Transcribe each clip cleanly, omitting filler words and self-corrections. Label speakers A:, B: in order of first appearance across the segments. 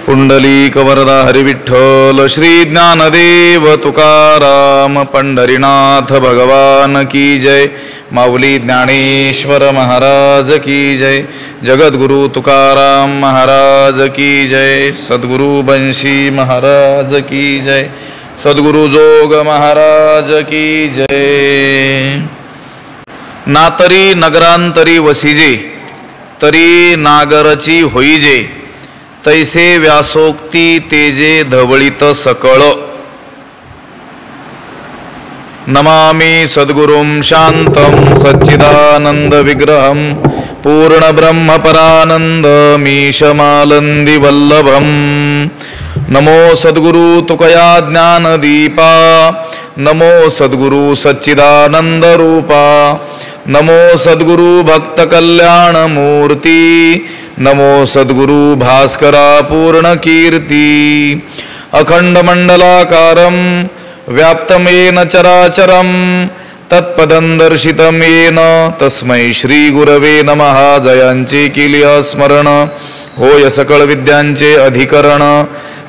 A: पुंडलीक वरदा हरिविठ्ठल श्री ज्ञानदेव तुकाराम पंढरीनाथ भगवान की जय। माऊली ज्ञानेश्वर महाराज की जय। जगद्गुरु तुकाराम महाराज की जय। सद्गुरु बंशी महाराज की जय। सद्गुरु जोग महाराज की जय। नातरी नगरांतरी वसिजे, तरी नागरची होईजे, तैसे व्यासोक्ती तेजे धवळीत सकळ। नमामि सद्गुरुं शांतं सच्चिदानंद विग्रहं पूर्ण ब्रह्म परानंद मीशमालंदी वल्लभं। नमो सद्गुरु तुकया ज्ञान दीपा, नमो सद्गुरु सच्चिदानंद रूपा, नमो सद्गुरु भक्त कल्याण मूर्ती, नमो सद्गुरु भास्करा पूर्ण कीर्ती। अखंड मंडलाकारं व्याप्तं येन चराचरं तत्पदं दर्शितं येन तस्मै श्री गुरवे नमः। जयांचे केली स्मरण होय सकळ विद्यांचे अधिकरण,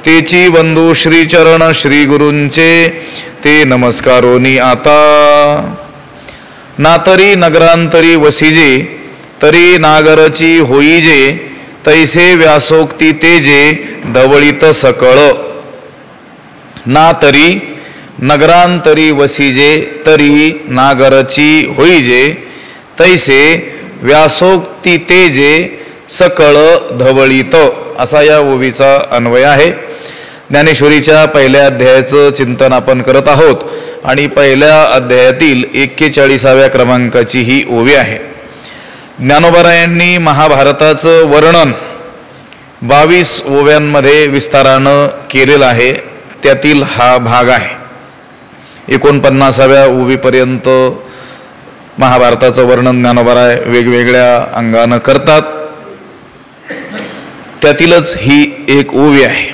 A: तेची वंदू श्री चरण श्री गुरूंचे ते नमस्कारोनी आता। नातरी नगरांतरी वसिजे, तरी नागरची होईजे, तैसे व्यासोक्ती तेजे धवळीत सकळ। नातरी नगरांतरी वसिजे, तरी नागरची होईजे, तैसे व्यासोक्ती तेजे सकळ धवळीत, असा या ओवीचा अन्वय आहे। ज्ञानेश्वरीच्या पहिल्या अध्यायाचं चिंतन आपण करत आहोत आणि पहिल्या अध्यायातील 41व्या क्रमांकाची ही ओवी आहे। ज्ञानोबारायांनी महाभारताचं वर्णन 22 ओव्यांमध्ये विस्तारानं केलेलं आहे, त्यातील हा भाग आहे। 49व्या ओवीपर्यंत महाभारताचं वर्णन ज्ञानोबाराय वेगवेगळ्या अंगानं करतात, त्यातीलच ही एक ओवी आहे।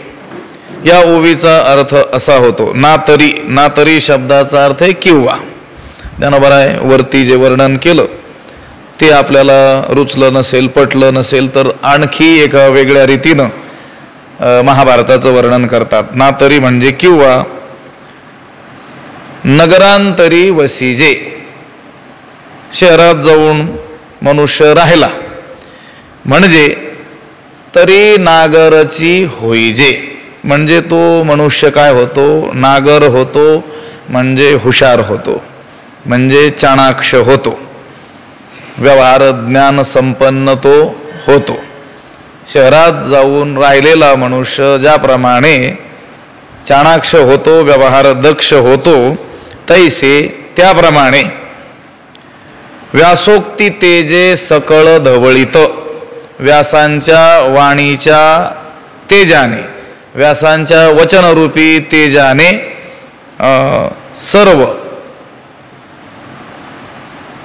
A: या ओवीचा अर्थ असा होतो, नातरी, नातरी शब्दाचा अर्थ आहे किंवा। ज्ञानोबाराय वरती जे वर्णन केलं ते आपल्याला रुचलं नसेल, पटलं नसेल, तर आणखी एका वेगळ्या रीतीनं महाभारताचं वर्णन करतात। नातरी म्हणजे किंवा। नगरांतरी वसिजे, शहरात जाऊन मनुष्य राहिला म्हणजे तरी नागरची होईजे, म्हणजे तो मनुष्य काय होतो, नागर होतो, म्हणजे हुशार होतो, म्हणजे चाणाक्ष होतो, व्यवहार ज्ञान संपन्न तो होतो। शहरात जाऊन राहिलेला मनुष्य ज्याप्रमाणे चाणाक्ष होतो, व्यवहार दक्ष होतो, तैसे त्याप्रमाणे व्यासोक्ती तेजे सकळ धवळीत, व्यासांच्या वाणीच्या तेजाने, व्यासांच्या वचनरूपी तेजाने सर्व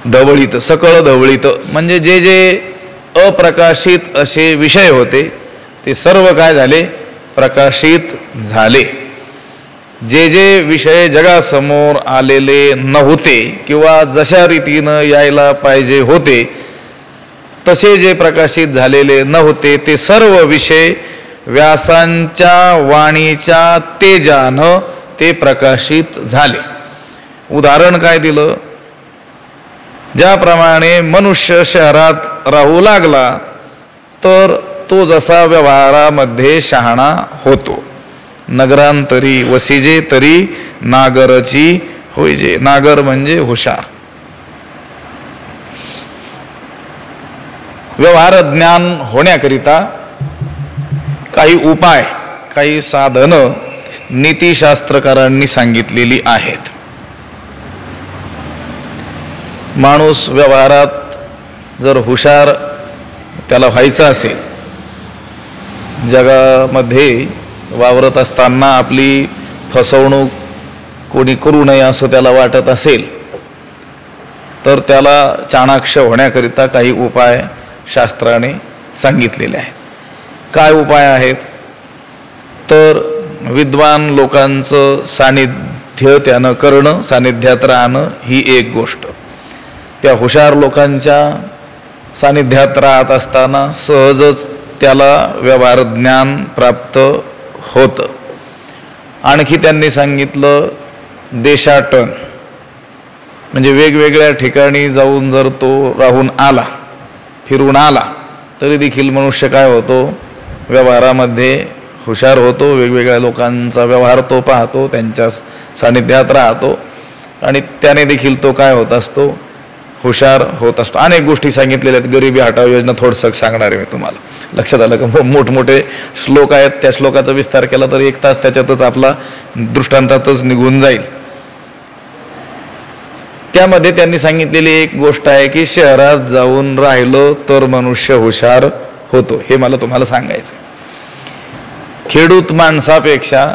A: धवळीत, सकळ धवळीत, म्हणजे जे जे अप्रकाशित असे विषय होते ते सर्व काय झाले, प्रकाशित झाले। जे जे विषय जगासमोर आलेले नव्हते किंवा जशा रीतीनं यायला पाहिजे होते तसे जे प्रकाशित झालेले नव्हते ते सर्व विषय व्यासांच्या वाणीच्या तेजानं ते प्रकाशित झाले। उदाहरण काय दिलं, ज्याप्रमाणे मनुष्य शहरात राहू लागला तर तो जसा व्यवहारामध्ये शहाणा होतो। नगरांतरी वसिजे, तरी नागरची होईजे। नागर म्हणजे हुशार। व्यवहार ज्ञान होण्याकरिता काही उपाय, काही साधनं नीतिशास्त्रकारांनी सांगितलेली आहेत। माणूस व्यवहारात जर हुशार त्याला व्हायचं असेल, जगामध्ये वावरत असताना आपली फसवणूक कोणी करू नये असं त्याला वाटत असेल, तर त्याला चाणाक्ष होण्याकरिता काही उपाय शास्त्राने सांगितलेले आहेत। काय उपाय आहेत, तर विद्वान लोकांचं सानिध्य त्यानं करणं, सानिध्यात राहणं ही एक गोष्ट। त्या हुशार लोकांच्या सानिध्यात राहत असताना सहजच त्याला व्यवहार ज्ञान प्राप्त होतं. आणखी त्यांनी सांगितलं देशाटन, म्हणजे वेगवेगळ्या ठिकाणी जाऊन जर तो राहून आला, फिरून आला, तरी देखील मनुष्य काय होतो, व्यवहारामध्ये हुशार होतो. वेगवेगळ्या लोकांचा व्यवहार तो पाहतो, त्यांच्या सानिध्यात राहतो आणि त्याने देखील तो काय होत असतो, हुशार होत असतो. अनेक गोष्टी सांगितलेल्या आहेत. गरिबी हटाव योजना थोडंसं सांगणार आहे मी तुम्हाला. लक्षात आलं का? मोठमोठे श्लोक आहेत, त्या श्लोकाचा विस्तार केला तर 1 तास त्याच्यातच आपला दृष्टांतातच निघून जाईल. त्यामध्ये त्यांनी सांगितलेली एक गोष्ट आहे की शहरात जाऊन राहिलो तर मनुष्य हुशार होतो. हे मला तुम्हाला सांगायचं. खेडूत माणसापेक्षा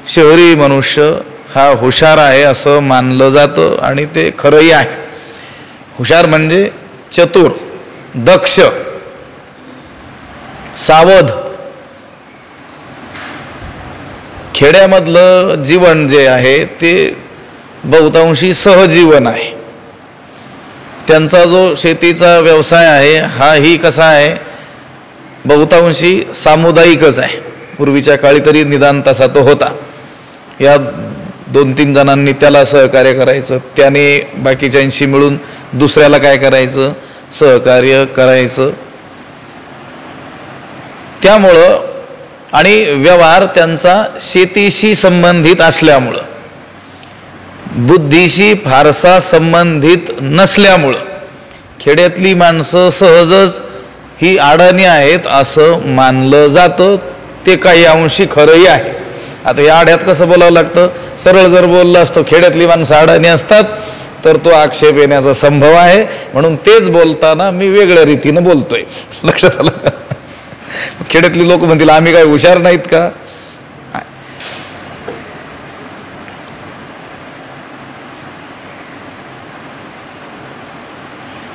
A: शहरी मनुष्य हा हुशार आहे असं मानलं जातं आणि ते खरंही आहे. हुशार म्हणजे चतुर, दक्ष, सावध. खेड्यामधलं जीवन जे आहे ते बहुतांशी सहजीवन आहे. त्यांचा जो शेतीचा व्यवसाय आहे हाही कसा आहे, बहुतांशी सामुदायिकच आहे. पूर्वीच्या काळी तरी निदान तसा तो होता. या 2-3 जणांनी त्याला सहकार्य करायचं, त्याने बाकीच्यांशी मिळून दुसऱ्याला काय करायचं, सहकार्य करायचं. त्यामुळं आणि व्यवहार त्यांचा शेतीशी संबंधित असल्यामुळं, बुद्धीशी फारसा संबंधित नसल्यामुळं खेड्यातली माणसं सहजच ही अडाणी आहेत असं मानलं जातं. ते काही अंशी खरंही आहे. आता या आड्यात कसं बोलावं लागतं, सरळ जर बोललं असतो खेड्यातली माणसं अडाणी असतात तर तो आक्षेप येण्याचा संभव आहे. म्हणून तेच बोलताना मी वेगळ्या रीतीनं बोलतोय. लक्षात आलं का? खेड्यातली लोक म्हणतील आम्ही काय हुशार नाहीत का?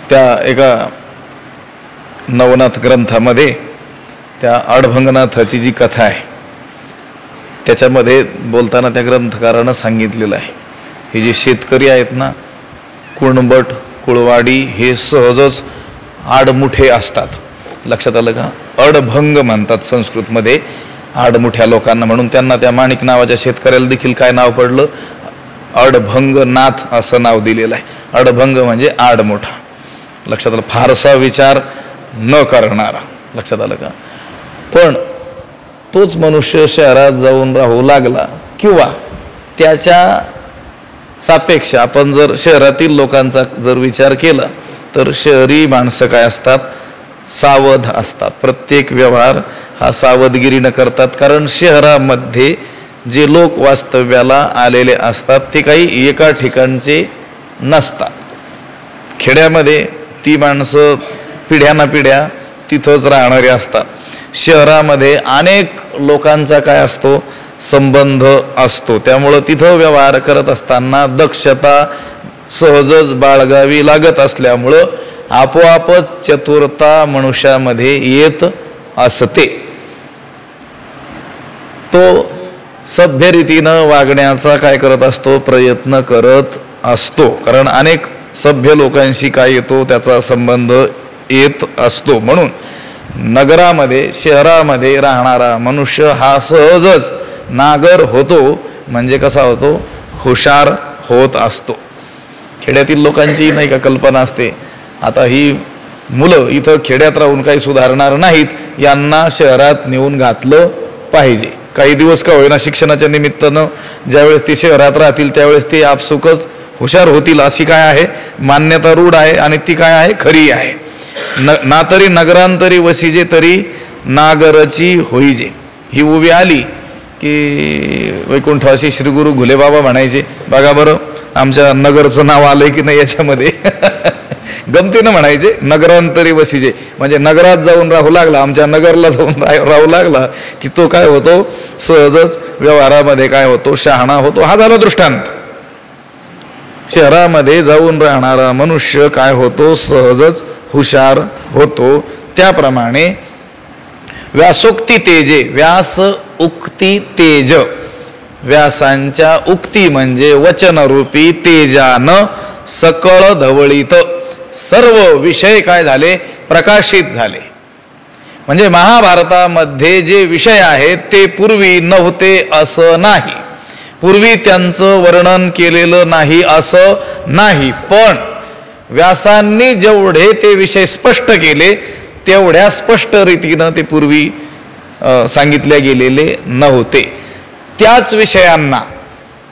A: त्या एका नवनाथ ग्रंथामध्ये त्या अडभंगनाथाची जी कथा आहे त्याच्यामध्ये बोलताना त्या ग्रंथकारानं सांगितलेलं आहे, हे जे शेतकरी आहेत ना, कुणबट, कुळवाडी, हे सहजच आडमुठे असतात. लक्षात आलं का? अडभंग म्हणतात संस्कृतमध्ये आडमुठ्या लोकांना. म्हणून त्यांना त्या माणिक नावाच्या शेतकऱ्याला देखील काय नाव पडलं, अडभंगनाथ असं नाव दिलेलं आहे. अडभंग म्हणजे आडमुठा. लक्षात आलं? फारसा विचार न करणारा. लक्षात आलं का? पण तोच मनुष्य शहरात जाऊन राहू लागला किंवा त्याच्या सापेक्ष आपण जर शहरातील लोकांचा जर विचार केला तर शहरी माणसं काय असतात, सावध असतात. प्रत्येक व्यवहार हा सावधगिरीनं करतात. कारण शहरामध्ये जे लोक वास्तव्याला आलेले असतात ते काही एका ठिकाणचे नसतात. खेड्यामध्ये ती माणसं पिढ्यानापिढ्या तिथंच राहणारे असतात. शहरामध्ये अनेक लोकांचा काय असतो, संबंध असतो. त्यामुळं तिथं व्यवहार करत असताना दक्षता सहजच बाळगावी लागत असल्यामुळं आपोआपच चतुरता मनुष्यामध्ये येत असते. तो सभ्य रीतीनं वागण्याचा काय करत असतो, प्रयत्न करत असतो. कारण अनेक सभ्य लोकांशी काय येतो, त्याचा संबंध येत असतो. म्हणून नगरामध्ये, शहरामध्ये राहणारा मनुष्य हा सहजच नागर होतो. म्हणजे कसा होतो, हुशार होत असतो. खेड्यातील लोकांची नाही का कल्पना असते, आता ही मुलं इथं खेड्यात राहून काही सुधारणार नाहीत, यांना शहरात नेऊन घातलं पाहिजे. काही दिवस का होईना शिक्षणाच्या निमित्तानं ज्यावेळेस ते शहरात राहतील त्यावेळेस ते आपसुकच हुशार होतील अशी काय आहे, मान्यता रूढ आहे. आणि ती काय आहे, खरी आहे. ना तरी नगरांतरी वसिजे तरी नागरची होईजे. ही उभी आली की वैकुंठवासी श्री गुरु घुलेबाबा म्हणायचे, बघा बरं आमच्या नगरचं नाव आलंय की नाही याच्यामध्ये. गमतीनं म्हणायचे नगरांतरी वसिजे, म्हणजे नगरात जाऊन राहू लागला, आमच्या नगरला जाऊन राहू लागला की तो काय होतो, सहजच व्यवहारामध्ये काय होतो, शहाणा होतो. हा झाला दृष्टांत. शहरामध्ये जाऊन राहणारा मनुष्य काय होतो, सहजच हुशार होतो. त्याप्रमाणे व्यासोक्ती तेजे, व्यास उक्ती तेज, व्यासांच्या उक्ती म्हणजे वचनरूपी तेजानं सकळ धवळीत सर्व विषय काय झाले, प्रकाशित झाले. म्हणजे महाभारतामध्ये जे विषय आहेत ते पूर्वी नव्हते असं नाही, पूर्वी त्यांचं वर्णन केलेलं नाही असं नाही, पण व्यासांनी जेवढे ते विषय स्पष्ट केले तेवढ्या स्पष्ट रीतीनं ते पूर्वी सांगितले गेलेले नव्हते. त्याच विषयांना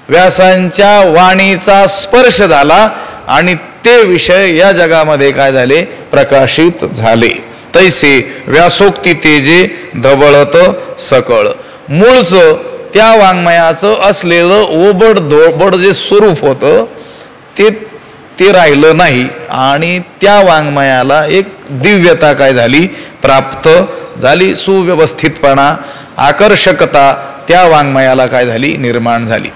A: व्यासांच्या वाणीचा स्पर्श झाला आणि ते विषय या जगामध्ये काय झाले, प्रकाशित झाले. तैसे व्यासोक्ती तेजे धवळत सकळ. मूळचं त्या वाङ्मयाचं असलेलं ओबड धोबड जे स्वरूप होतं ते राहिलं नाही आणि त्या वाङ्मयाला एक दिव्यता काय झाली, प्राप्त झाली. सुव्यवस्थितपणा, आकर्षकता त्या वाङ्मयाला काय झाली, निर्माण झाली.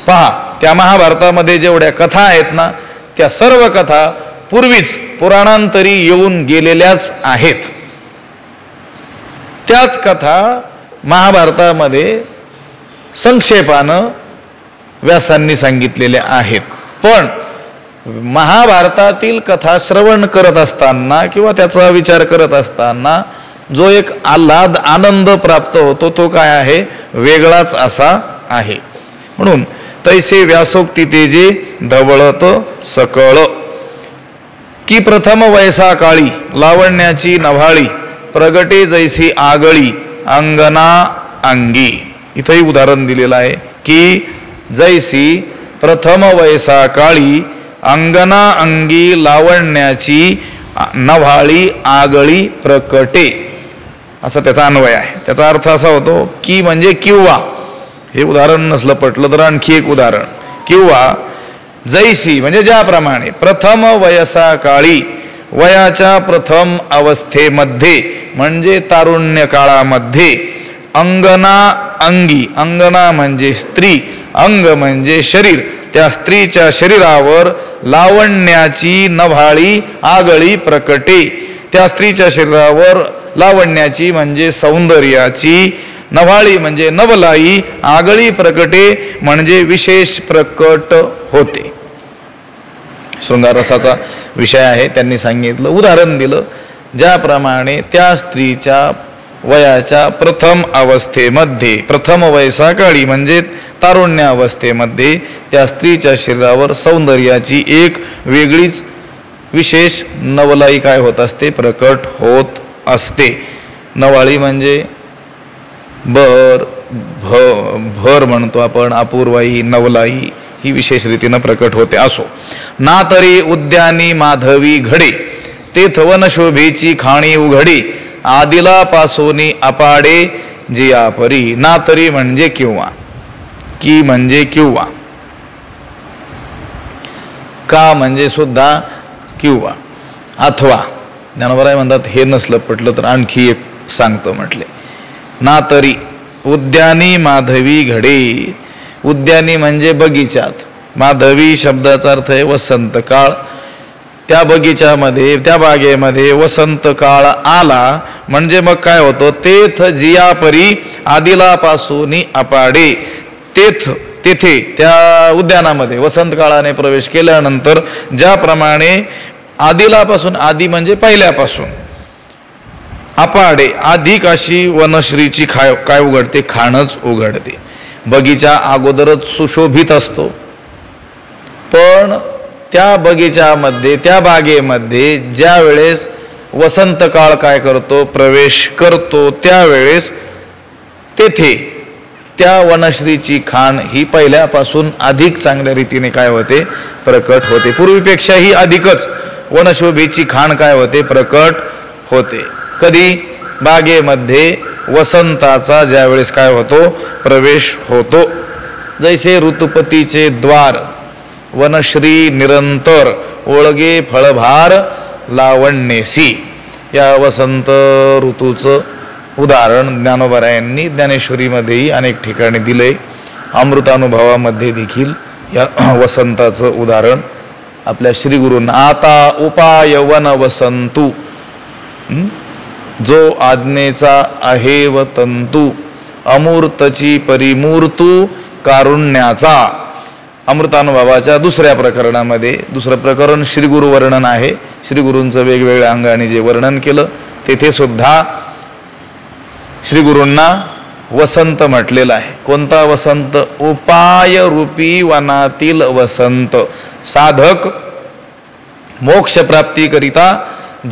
A: पहा, त्या महाभारतामध्ये जेवढ्या कथा आहेत ना, त्या सर्व कथा पूर्वीच पुराणांतरी येऊन गेलेल्याच आहेत. त्याच कथा महाभारतामध्ये संक्षेपानं व्यासांनी सांगितलेल्या आहेत. पण महाभारतातील कथा श्रवण करत असताना किंवा त्याचा विचार करत असताना जो एक आल्हाद, आनंद प्राप्त होतो तो काय आहे, वेगळाच असा आहे. म्हणून तैसे व्यासोक्ती तेजे धवळत सकळ. की प्रथम वैसा काळी लावण्याची नभाळी प्रगटे जैसी आगळी अंगना अंगी. इथंही उदाहरण दिलेलं आहे की जैसी प्रथम वैसा काळी अंगना अंगी लावण्याची नभाळी आगळी प्रकटे, असा त्याचा अन्वय आहे. त्याचा अर्थ असा होतो की म्हणजे किंवा, हे उदाहरण नसलं पटलं तर आणखी एक उदाहरण, किंवा जैसी म्हणजे ज्याप्रमाणे प्रथम वयसा काळी वयाच्या प्रथम अवस्थेमध्ये म्हणजे तारुण्य काळामध्ये अंगना अंगी, अंगना म्हणजे स्त्री, अंग म्हणजे शरीर, त्या स्त्रीच्या शरीरावर लावण्याची नभाळी आगळी प्रकटे, त्या स्त्रीच्या शरीरावर लावण्याची म्हणजे सौंदर्याची, नभाळी म्हणजे नवलाई, आगळी प्रकटे म्हणजे विशेष प्रकट होते. शृंगाररसाचा विषय आहे, त्यांनी सांगितलं, उदाहरण दिलं. ज्याप्रमाणे त्या स्त्रीच्या वयाच्या प्रथम अवस्थेमध्ये, प्रथम वयसाकाळी म्हणजे तारुण्य अवस्थेमध्ये त्या स्त्रीच्या शरीरावर सौंदर्याची एक वेगळीच विशेष नवलाई काय होत असते, प्रकट होत असते. नवाळी म्हणजे भर म्हणतो आपण, अपूर्वाई, नवलाई ही विशेष रीतीनं प्रकट होते. असो, ना तरी उद्यानी माधवी घडे तेथ वनशोभेची खाणी उघडी आदिला पासोनी अपाडे जिया परी. ना तरी म्हणजे किंवा, की म्हणजे किंवा, का म्हणजे सुद्धा किंवा, अथवा. ज्ञानोबराय म्हणतात हे नसलं पटलं तर आणखी एक सांगतो म्हटले. ना तरी उद्यानी माधवी घडे, उद्यानी म्हणजे बगीचात, माधवी शब्दाचा अर्थ आहे वसंत काळ. त्या बगीच्यामध्ये, त्या बागेमध्ये वसंत काळ आला म्हणजे मग काय होतं, तेथ जियापरी आदिलापासून अपाडे. तेथे त्या उद्यानामध्ये वसंत काळाने प्रवेश केल्यानंतर ज्याप्रमाणे आदिलापासून, आदी म्हणजे पहिल्यापासून, अपाडे अधिक अशी वनश्रीची काय उघडते, खाणच उघडते. बगीचा अगोदरच सुशोभित असतो, पण त्या बगीच्यामध्ये, त्या बागेमध्ये ज्या वेळेस वसंत काळ काय करतो, प्रवेश करतो, त्यावेळेस तेथे त्या वनश्रीची खाण ही पहिल्यापासून अधिक चांगल्या रीतीने काय होते, प्रकट होते. पूर्वीपेक्षाही अधिकच वनशोभेची खाण काय होते, प्रकट होते. कधी, बागेमध्ये वसंताचा ज्या वेळेस काय होतो, प्रवेश होतो. जैसे ऋतुपतीचे द्वार वनश्री निरंतर ओळगे फळभार लावण्येसी. या वसंत ऋतूचं उदाहरण ज्ञानोबरायांनी ज्ञानेश्वरीमध्येही अनेक ठिकाणी दिले. अमृतानुभवामध्ये देखील या वसंताचं उदाहरण आपल्या श्रीगुरूंना. आता उपाय वन वसंतू, जो आज्ञेचा आहे व तंतू, अमूर्तची परिमूर्तू कारुण्याचा. अमृतानुभवाच्या दुसऱ्या प्रकरणामध्ये, दुसरं प्रकरण श्रीगुरु वर्णन आहे. श्रीगुरूंचं वेगवेगळ्या अंगाने जे वर्णन केलं तेथे सुद्धा श्रीगुरूंना वसंत म्हटलेलं आहे. कोणता वसंत? उपाय रूपी वनातील वसंत. साधक मोक्षप्राप्तीकरिता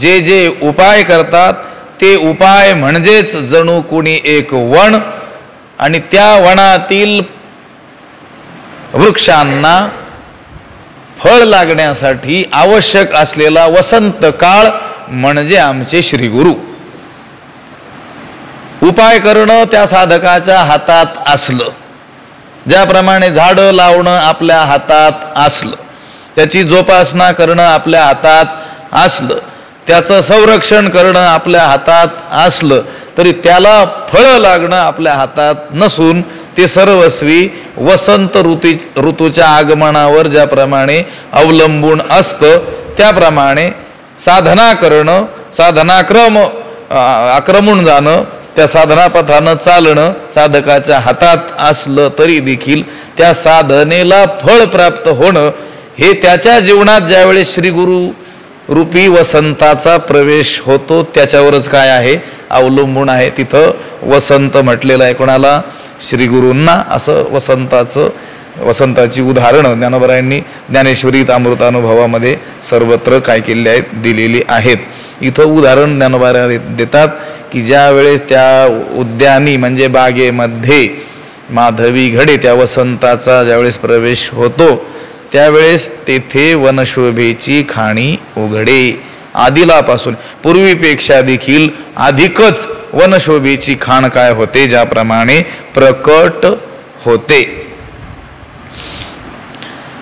A: जे जे उपाय करतात ते उपाय म्हणजेच जणू कुणी एक वन, आणि त्या वनातील वृक्षांना फळ लागण्यासाठी आवश्यक असलेला वसंत काळ म्हणजे आमचे श्रीगुरु. उपाय करणं त्या साधकाच्या हातात असलं, ज्याप्रमाणे झाडं लावणं आपल्या हातात असलं, त्याची जोपासना करणं आपल्या हातात असलं, त्याचं संरक्षण करणं आपल्या हातात असलं, तरी त्याला फळं लागणं आपल्या हातात नसून ते सर्वस्वी वसंत ऋतूच्या आगमनावर ज्याप्रमाणे अवलंबून असतं, त्याप्रमाणे साधना करणं, आक्रमून जाणं, त्या साधनापथानं चालणं साधकाच्या हातात असलं तरी देखील त्या साधनेला फळ प्राप्त होणं हे त्याच्या जीवनात ज्यावेळेस श्रीगुरु रूपी वसंताचा प्रवेश होतो त्याच्यावरच काय आहे? अवलंबून आहे. तिथं वसंत म्हटलेलं आहे. कोणाला? श्रीगुरूंना. असं वसंताची उदाहरणं ज्ञानोबरायांनी ज्ञानेश्वरीत अमृतानुभवामध्ये सर्वत्र काय केले आहेत? दिलेली आहेत. इथं उदाहरण ज्ञानोबा देतात की ज्या वेळेस त्या उद्यानी म्हणजे बागेमध्ये माधवी घडे त्या वसंताचा ज्यावेळेस प्रवेश होतो त्यावेळेस तेथे वनशोभेची खाणी उघडे. आदिलापासून पूर्वीपेक्षा देखील अधिकच वनशोभेची खाण काय होते? ज्याप्रमाणे प्रकट होते.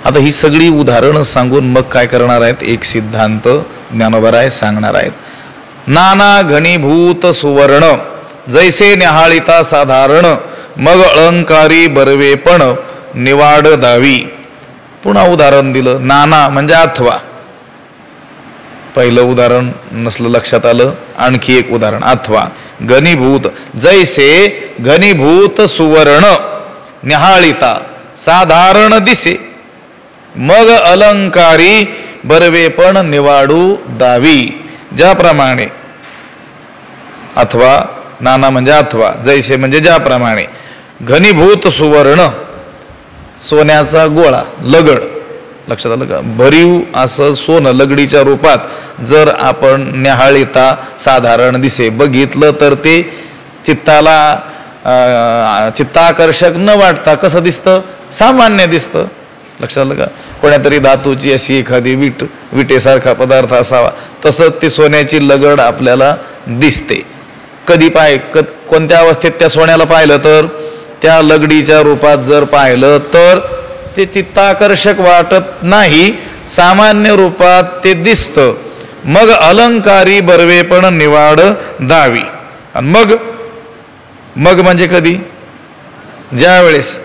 A: आता ही सगळी उदाहरणं सांगून मग काय करणार आहेत? एक सिद्धांत ज्ञानोबराय सांगणार आहेत. नाना घनीभूत सुवर्ण जैसे न्याहाळिता साधारण मग अलंकारी बरवेपण निवाड दावी. पुन्हा उदाहरण दिलं. नाना म्हणजे अथवा. पहिलं उदाहरण नसलं लक्षात आलं, आणखी एक उदाहरण. अथवा घनीभूत जैसे घनीभूत सुवर्ण न्याहाळिता साधारण दिसे मग अलंकारी बरवेपण निवाडू दावी. ज्याप्रमाणे अथवा, नाना म्हणजे अथवा, जैसे म्हणजे ज्याप्रमाणे, घनीभूत सुवर्ण सोन्याचा गोळा, लगड. लक्षात आलं का? भरीव असं सोनं लगडीच्या रूपात जर आपण न्याहाळिता साधारण दिसे बघितलं तर ते चित्ताकर्षक न वाटता कसं दिसतं? सामान्य दिसतं. लक्षात आलं का? कोण्यातरी धातूची अशी एखादी विटेसारखा पदार्थ असावा तसंच ती सोन्याची लगड आपल्याला दिसते. कधी कोणत्या अवस्थेत त्या सोन्याला पाहिलं तर? त्या लगडीच्या रूपात जर पाहिलं तर ते चित्ताकर्षक वाटत नाही, सामान्य रूपात ते दिसतं. मग अलंकारी बरवेपण निवाड दावी. आणि मग म्हणजे कधी? ज्यावेळेस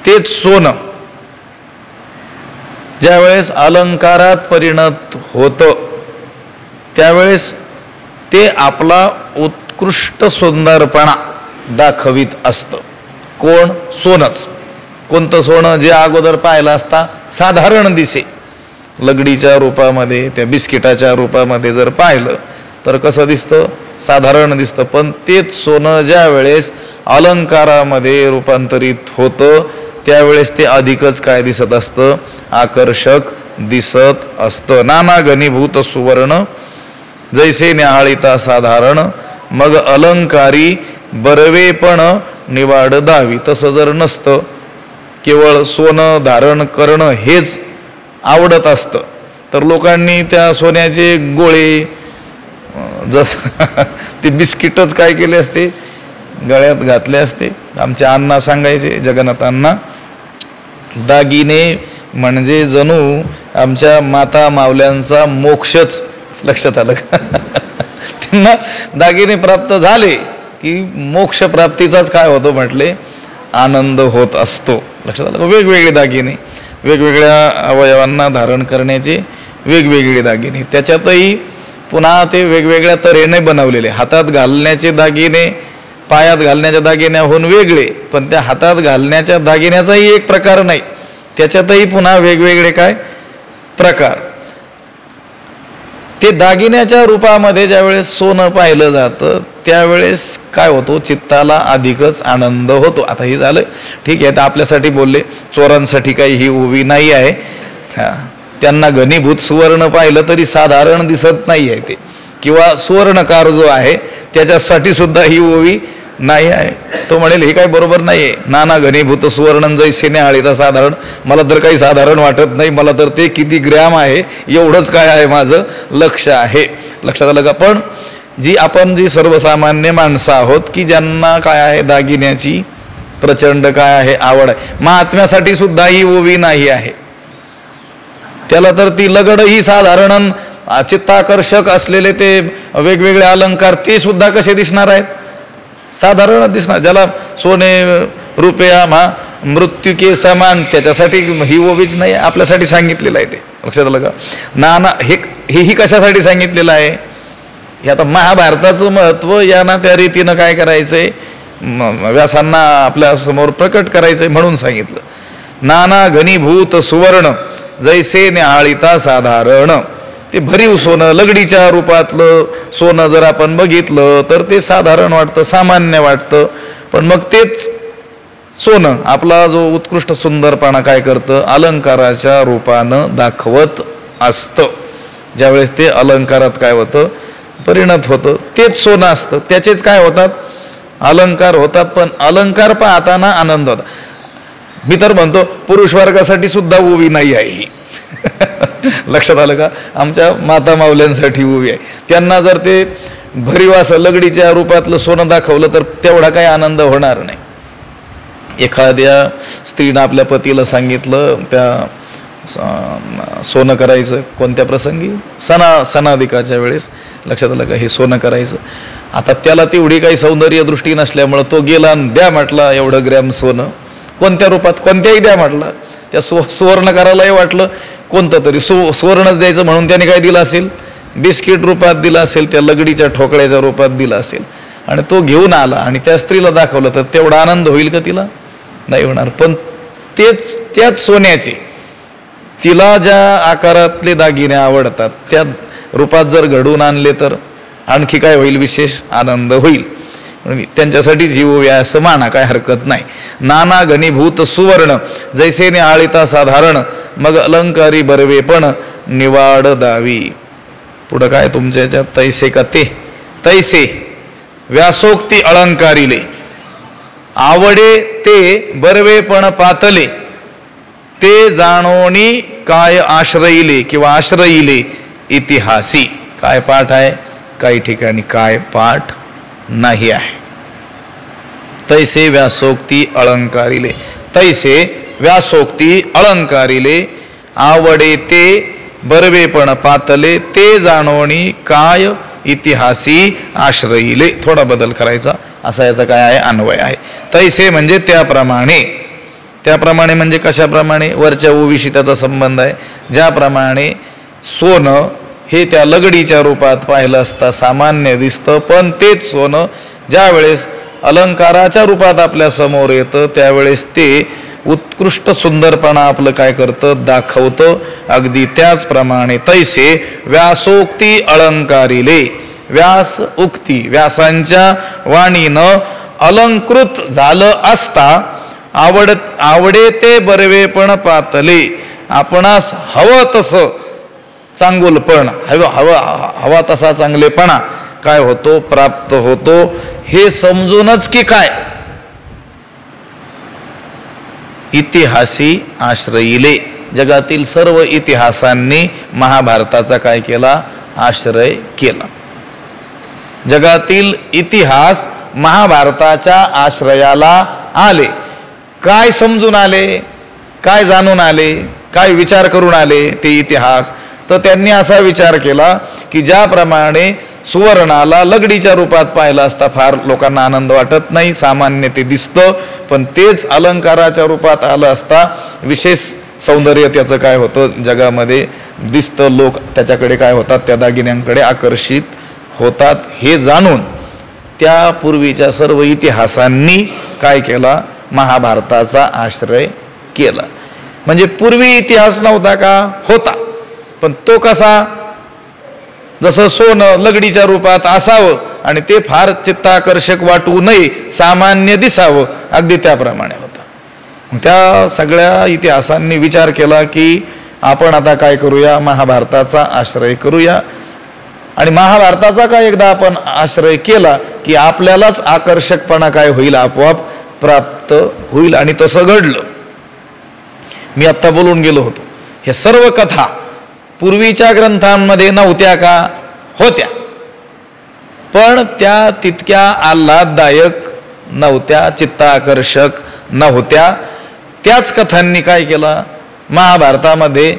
A: तेच सोनं ज्यावेळेस अलंकारात परिणत होतं त्यावेळेस ते आपला उत्कृष्ट सुंदरपणा दाखवित असतं. कोण? सोनंच. कोणतं सोनं? जे अगोदर पाहिलं असता साधारण दिसे, लगडीच्या रूपामध्ये, त्या बिस्किटाच्या रूपामध्ये जर पाहिलं तर कसं दिसतं? साधारण दिसतं. पण तेच सोनं ज्या वेळेस अलंकारामध्ये रूपांतरित होतं त्यावेळेस ते अधिकच काय दिसत असतं? आकर्षक दिसत असतं. नाना घनीभूत सुवर्ण जैसे न्याहाळिता साधारण मग अलंकारी बरवेपण निवाड दावी. तसं जर नसतं, केवळ सोनं धारण करणं हेच आवडत असतं तर लोकांनी त्या सोन्याचे गोळे ते बिस्किटच काय केले असते? गळ्यात घातले असते. आमच्या अण्णा सांगायचे, जगन्नाथ अण्णा, दागिने म्हणजे जणू आमच्या माता मावल्यांचा मोक्षच. लक्षात आलं का? त्यांना दागिने प्राप्त झाले की मोक्ष प्राप्तीचाच काय होतो म्हटले? आनंद होत असतो. लक्षात आलं का? वेगवेगळे दागिने, वेगवेगळ्या अवयवांना धारण करण्याचे वेगवेगळे दागिने, त्याच्यातही पुन्हा ते वेगवेगळ्या तऱ्हेने बनवलेले. हातात घालण्याचे दागिने पायात घालण्याच्या दागिन्याहून वेगळे, पण त्या हातात घालण्याच्या दागिन्याचाही एक प्रकार नाही, त्याच्यातही पुन्हा वेगवेगळे काय प्रकार. ते दागिन्याच्या रूपामध्ये ज्यावेळेस सोनं पाहिलं जातं त्यावेळेस काय होतो, चित्ताला अधिकच आनंद होतो. आता हे झालं ठीक आहे, तर आपल्यासाठी बोलले, चोरांसाठी काही ही ओवी नाही आहे. त्यांना घनीभूत सुवर्ण पाहिलं तरी साधारण दिसत नाही आहे ते, किंवा सुवर्णकार जो आहे त्याच्यासाठी सुद्धा ही ओवी नाही आहे. तो म्हणेल हे काय बरोबर नाही आहे. नाना घनीभूत सुवर्ण जैसे न्याहाळीता साधारण, मला तर काही साधारण वाटत नाही, मला तर ते किती ग्रॅम आहे एवढंच काय आहे माझं लक्ष आहे. लक्षात आलं का? पण आपण जी सर्वसामान्य माणसं आहोत की ज्यांना काय आहे, दागिन्याची प्रचंड काय आहे आवड आहे, महात्म्यासाठी सुद्धा ही ओवी नाही आहे. त्याला तर ती लगड ही साधारण चित्ताकर्षक असलेले ते वेगवेगळे अलंकार ते सुद्धा कसे दिसणार आहेत, साधारण दिसणार. ज्याला सोने रुपया मृत्यू के समान, त्याच्यासाठी ही ओवीच नाही, आपल्यासाठी सांगितलेलं आहे ते. लक्षात आलं का? नाना हेही कशासाठी सांगितलेलं आहे, हे आता महाभारताचं महत्त्व यांना त्या रीतीनं काय करायचंय, व्यासांना आपल्या समोर प्रकट करायचंय म्हणून सांगितलं. नाना घनीभूत सुवर्ण जैसे न्याहाळीता साधारण, ते भरीव सोनं लगडीच्या रूपातलं सोनं जर आपण बघितलं तर ते साधारण वाटतं, सामान्य वाटतं. पण मग तेच सोनं आपला जो उत्कृष्ट सुंदरपणा काय करतं, अलंकाराच्या रूपानं दाखवत असतं. ज्यावेळेस ते अलंकारात काय होतं, परिणत होतं, तेच सोनं असतं, त्याचेच काय होतात, अलंकार होतात. पण अलंकार पाहताना आनंद होता. मी तर म्हणतो पुरुष वर्गासाठी सुद्धा ओवी नाही आहे ही. लक्षात आलं का? आमच्या माता माऊल्यांसाठी ओवी आहे. त्यांना जर ते भरीव असं लगडीच्या रूपातलं सोनं दाखवलं तर तेवढा काही आनंद होणार नाही. एखाद्या स्त्रीनं आपल्या पतीला सांगितलं त्या सोनं करायचं, कोणत्या प्रसंगी, सणाधिकाच्या वेळेस. लक्षात आलं का? हे सोनं करायचं. आता त्याला तेवढी काही सौंदर्य दृष्टी नसल्यामुळं तो गेला द्या म्हटला एवढं ग्रॅम सोनं, कोणत्या रूपात, कोणत्याही द्या म्हटलं. त्या सुवर्णकारालाही वाटलं कोणतं तरी सुवर्णच द्यायचं म्हणून त्याने काय दिलं असेल, बिस्किट रूपात दिलं असेल, त्या लगडीच्या ठोकळ्याच्या रूपात दिलं असेल, आणि तो घेऊन आला आणि त्या स्त्रीला दाखवलं तर तेवढा आनंद होईल का? तिला नाही होणार. पण त्याच सोन्याचे तिला ज्या आकारातले दागिने आवडतात त्या रूपात जर घडवून आणले तर आणखी काय होईल, विशेष आनंद होईल. त्यांच्यासाठी जीव या असं माना, काय हरकत नाही. नाना घनीभूत सुवर्ण जैसे न्याहाळीता साधारण, मग अलंकारी बरवे पण निवाड दावी. पुढं काय तुमच्या याच्यात, तैसे का ते, तैसे व्यासोक्ती अलंकारिले, आवडे ते बरवे पण पातले, ते जाणोनी काय आश्रयिले किंवा आश्रयिले इतिहासी. काय पाठ आहे, काही ठिकाणी काय पाठ नाही आहे. तैसे व्यासोक्ती अलंकारिले, तैसे व्यासोक्ती अलंकारिले, आवडे ते बरवेपण पातले, ते जाणवणी काय इतिहासी आश्रयिले. थोडा बदल करायचा, असा याचा काय आहे, अन्वय आहे. तैसे म्हणजे त्याप्रमाणे, त्याप्रमाणे म्हणजे कशाप्रमाणे, वरच्या ओवीशी त्याचा संबंध आहे. ज्याप्रमाणे सोनं हे त्या लगडीच्या रूपात पाहिलं असता सामान्य दिसतं, पण तेच सोनं ज्यावेळेस अलंकाराच्या रूपात आपल्या समोर येतं त्यावेळेस ते उत्कृष्ट सुंदरपणा आपलं काय करतं, दाखवतं. अगदी त्याचप्रमाणे तैसे व्यासोक्ती अलंकारिले, व्यास उक्ती व्यासांच्या वाणीनं अलंकृत झालं असता, आवडे ते बरवे पण पातले, आपणास हवं तसं चांगुलपण, हवा तसा चांगलेपणा काय होतो, प्राप्त होतो. हे समजूनच की काय, इतिहासी आश्रयिले, जगातील सर्व इतिहासांनी महाभारताचा काय केला, आश्रय केला. जगातील इतिहास महाभारताच्या आश्रयाला आले. काय समजून आले, काय जाणून आले, काय विचार करून आले ते इतिहास. तर त्यांनी असा विचार केला की ज्याप्रमाणे सुवर्णाला लगडीच्या रूपात पाहिलं असता फार लोकांना आनंद वाटत नाही, सामान्य ते दिसतं, पण तेच अलंकाराच्या रूपात आलं असता विशेष सौंदर्य त्याचं काय होतं, जगामध्ये दिसतं. लोक त्याच्याकडे काय होतात, त्या दागिन्यांकडे आकर्षित होतात. हे जाणून त्या पूर्वीच्या सर्व इतिहासांनी काय केला, महाभारताचा आश्रय केला. म्हणजे पूर्वी इतिहास नव्हता का, होता, पण तो कसा, जसं सोनं लगडीच्या रूपात असावं आणि ते फार चित्ताकर्षक वाटू नये, सामान्य दिसावं, अगदी त्याप्रमाणे होतं. त्या सगळ्या इतिहासांनी विचार केला की आपण आता काय करूया, महाभारताचा आश्रय करूया. आणि महाभारताचा काय एकदा आपण आश्रय केला की आपल्यालाच आकर्षकपणा काय होईल, आपोआप प्राप्त होईल. आणि तसं घडलं. मी आत्ता बोलून गेलो होतो, हे सर्व कथा पूर्वीच्या ग्रंथांमध्ये नव्हत्या का? होत्या, पण त्या तितक्या आल्हाददायक नव्हत्या, चित्ताकर्षक नव्हत्या. त्याच कथांनी काय केलं, महाभारतामध्ये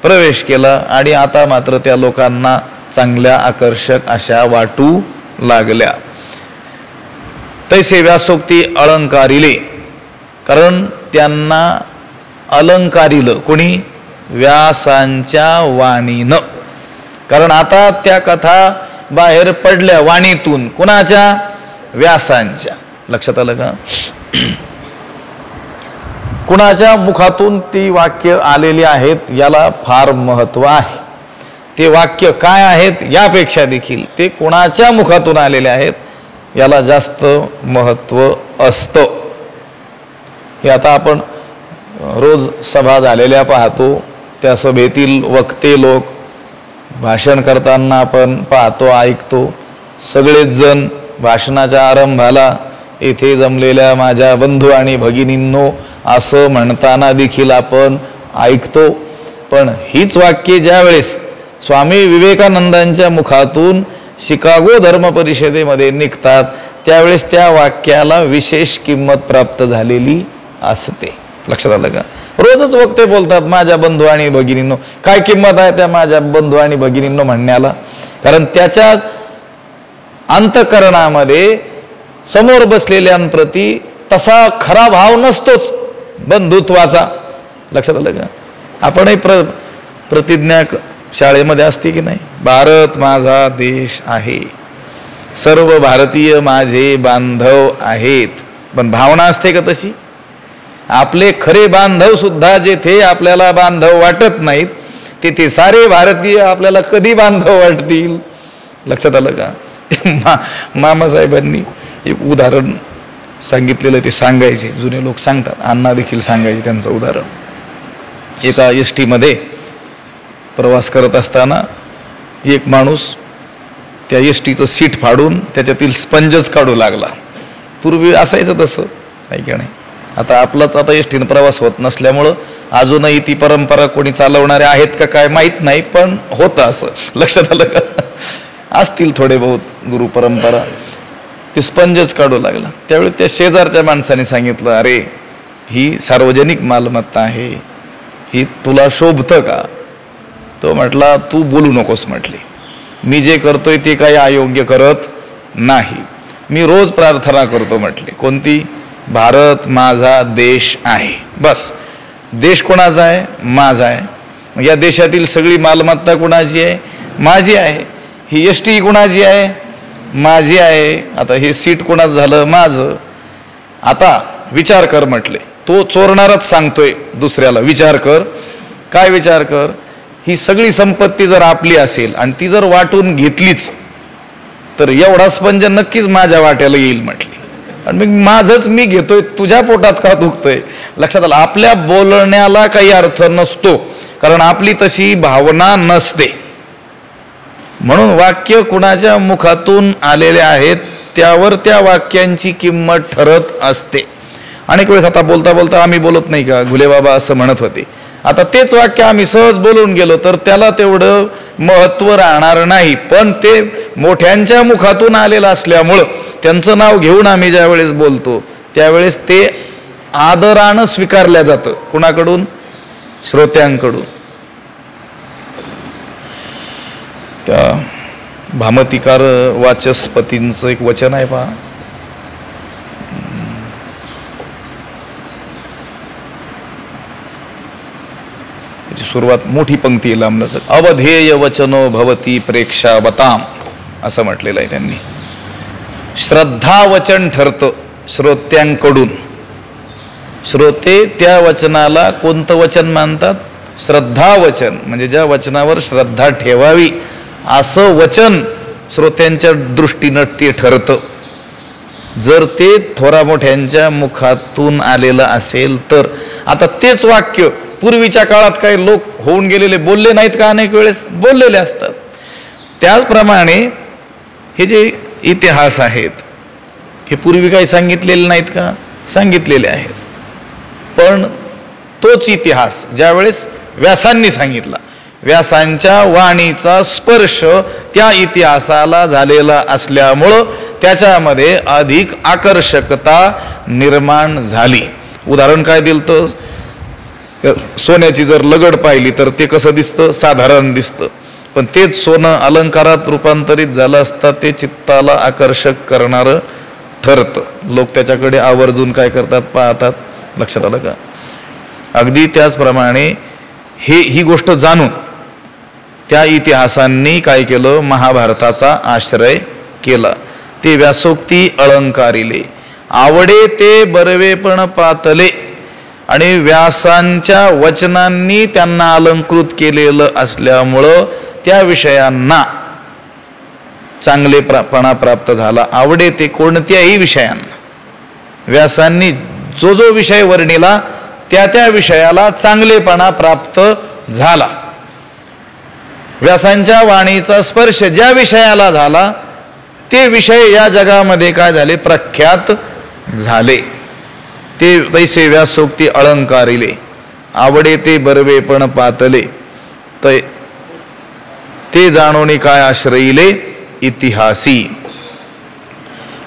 A: प्रवेश केला आणि आता मात्र त्या लोकांना चांगल्या आकर्षक अशा वाटू लागल्या. तैसे व्यासोक्ती अलंकारिले, कारण त्यांना अलंकारिलं कोणी? व्यासांच्या वाणीनं. कारण आता त्या कथा बाहेर पडल्या वाणीतून, कुणाच्या? व्यासांच्या. लक्षात आलं का? कुणाच्या मुखातून ती वाक्य आलेली आहेत याला फार महत्व आहे. ते वाक्य काय आहेत यापेक्षा देखील ते कुणाच्या मुखातून आलेले आहेत याला जास्त महत्व असतं. हे आता आपण रोज सभा झालेल्या पाहतो, त्या सभेतील वक्ते लोक भाषण करताना आपण पाहतो, ऐकतो. सगळेच जण भाषणाच्या आरंभाला येथे जमलेल्या माझ्या बंधू आणि भगिनींनो असं म्हणताना देखील आपण ऐकतो. पण हीच वाक्ये ज्यावेळेस स्वामी विवेकानंदांच्या मुखातून शिकागो धर्म परिषदेमध्ये निघतात त्यावेळेस त्या वाक्याला विशेष किंमत प्राप्त झालेली असते. लक्षात आलं का? रोजच वक्ते बोलतात माझ्या बंधू आणि भगिनींनो. काय किंमत आहे त्या माझ्या बंधू आणि भगिनींनो म्हणण्याला? कारण त्याच्या अंतःकरणामध्ये समोर बसलेल्यांप्रती तसा खरा भाव नसतोच बंधुत्वाचा. लक्षात आलं का? आपणही प्रतिज्ञा शाळेमध्ये असते की नाही? भारत माझा देश आहे, सर्व भारतीय माझे बांधव आहेत. पण भावना असते का तशी? आपले खरे बांधव सुद्धा जेथे आपल्याला बांधव वाटत नाहीत तेथे सारे भारतीय आपल्याला कधी बांधव वाटतील? लक्षात आलं का? मामासाहेबांनी एक उदाहरण सांगितलेलं ते सांगायचे, जुने लोक सांगतात, अण्णा देखील सांगायचे त्यांचं उदाहरण. एका एस मध्ये प्रवास करत असताना एक माणूस त्या एस टीचं सीट फाडून त्याच्यातील स्पंजच काढू लागला. पूर्वी असायचं तसं, काही का नाही. आता आपलाच आता एस टीनं प्रवास होत नसल्यामुळं अजूनही ती परंपरा कोणी चालवणारे आहेत का काय माहीत नाही, पण होतं असं. लक्षात आलं का? असतील थोडे बहुत गुरु परंपरा. ते स्पंजच काढू लागला. त्यावेळी त्या शेजारच्या माणसाने सांगितलं, अरे ही सार्वजनिक मालमत्ता आहे, ही तुला शोभतं का? तो म्हटला, तू बोलू नकोस म्हटले, मी जे करतोय ते काही अयोग्य करत नाही. मी रोज प्रार्थना करतो म्हटले. कोणती? भारत माझा देश आहे. बस. देश कोणाचा आहे? माझा आहे. या देशातील सगळी मालमत्ता कुणाची आहे? माझी आहे. ही एस टी कुणाची आहे? माझी आहे. आता हे सीट कोणाचं झालं? माझं. आता विचार कर म्हटले. तो चोरणारच सांगतोय दुसऱ्याला, विचार कर. काय विचार कर? ही सगळी संपत्ती जर आपली असेल आणि ती जर वाटून घेतलीच तर एवढा स्पंज नक्कीच माझ्या वाट्याला येईल म्हटले. आणि मग माझंच मी घेतोय, तुझ्या पोटात का दुखतंय? लक्षात आलं? आपल्या बोलण्याला काही अर्थ नसतो, कारण आपली तशी भावना नसते. म्हणून वाक्य कुणाच्या मुखातून आलेले आहेत त्यावर त्या वाक्यांची किंमत ठरत असते. अनेक वेळेस आता बोलता बोलता आम्ही बोलत नाही का, घुले बाबा असं म्हणत होते. आता तेच वाक्य आम्ही सहज बोलून गेलो तर त्याला तेवढं महत्त्व राहणार नाही. पण ते मोठ्यांच्या मुखातून आलेलं असल्यामुळं त्यांचं नाव घेऊन आम्ही ज्या वेळेस बोलतो त्यावेळेस ते आदरानं स्वीकारल्या जातं. कुणाकडून? श्रोत्यांकडून. त्या भामतिकार वाचस्पतींचं एक वचन आहे पहा. त्याची सुरुवात मोठी पंक्ती लांबलंच. अवधेय वचनो भवती प्रेक्षावताम असं म्हटलेलं आहे त्यांनी. श्रद्धा वचन ठरतं श्रोत्यांकडून. श्रोते त्या वचनाला कोणतं वचन मानतात? श्रद्धा वचन. म्हणजे ज्या वचनावर श्रद्धा ठेवावी असं वचन श्रोत्यांच्या दृष्टीनं ते ठरतं. जर ते थोरा मोठ्यांच्या मुखातून आलेलं असेल तर. आता तेच वाक्य पूर्वीच्या काळात काही लोक होऊन गेलेले बोलले नाहीत का? अनेक वेळेस बोललेले असतात. त्याचप्रमाणे हे जे इतिहास आहेत हे पूर्वी काही सांगितलेले नाहीत का? सांगितलेले आहेत. पण तोच इतिहास ज्यावेळेस व्यासांनी सांगितला, व्यासांच्या वाणीचा स्पर्श त्या इतिहासाला झालेला असल्यामुळं त्याच्यामध्ये अधिक आकर्षकता निर्माण झाली. उदाहरण काय दिलं तर सोन्याची जर लगड पाहिली तर ते कसं दिसतं? साधारण दिसतं. पण तेच सोनं अलंकारात रूपांतरित झालं असता ते चित्ताला आकर्षक करणारं ठरतं. लोक त्याच्याकडे आवर्जून काय करतात? पाहतात. लक्षात आलं का? अगदी त्याचप्रमाणे ही गोष्ट जाणून त्या इतिहासांनी काय केलं? महाभारताचा आश्रय केला. ते व्यासोक्ती अलंकारिले, आवडे ते बरवेपण पातले. आणि व्यासांच्या वचनांनी त्यांना अलंकृत केलेलं असल्यामुळं त्या विषयांना चांगलेपणा प्राप्त झाला. आवडे ते कोणत्याही विषयांना. व्यासांनी जो जो विषय वर्णिला त्या त्या विषयाला चांगलेपणा प्राप्त झाला. व्यासांच्या वाणीचा स्पर्श ज्या विषयाला झाला ते विषय या जगामध्ये काय झाले? प्रख्यात झाले. ते तैसे व्यासोक्ती अलंकारिले, आवडे ते बरवेपण पातले. ते जाणोनी काय आश्रयिले? इतिहासी.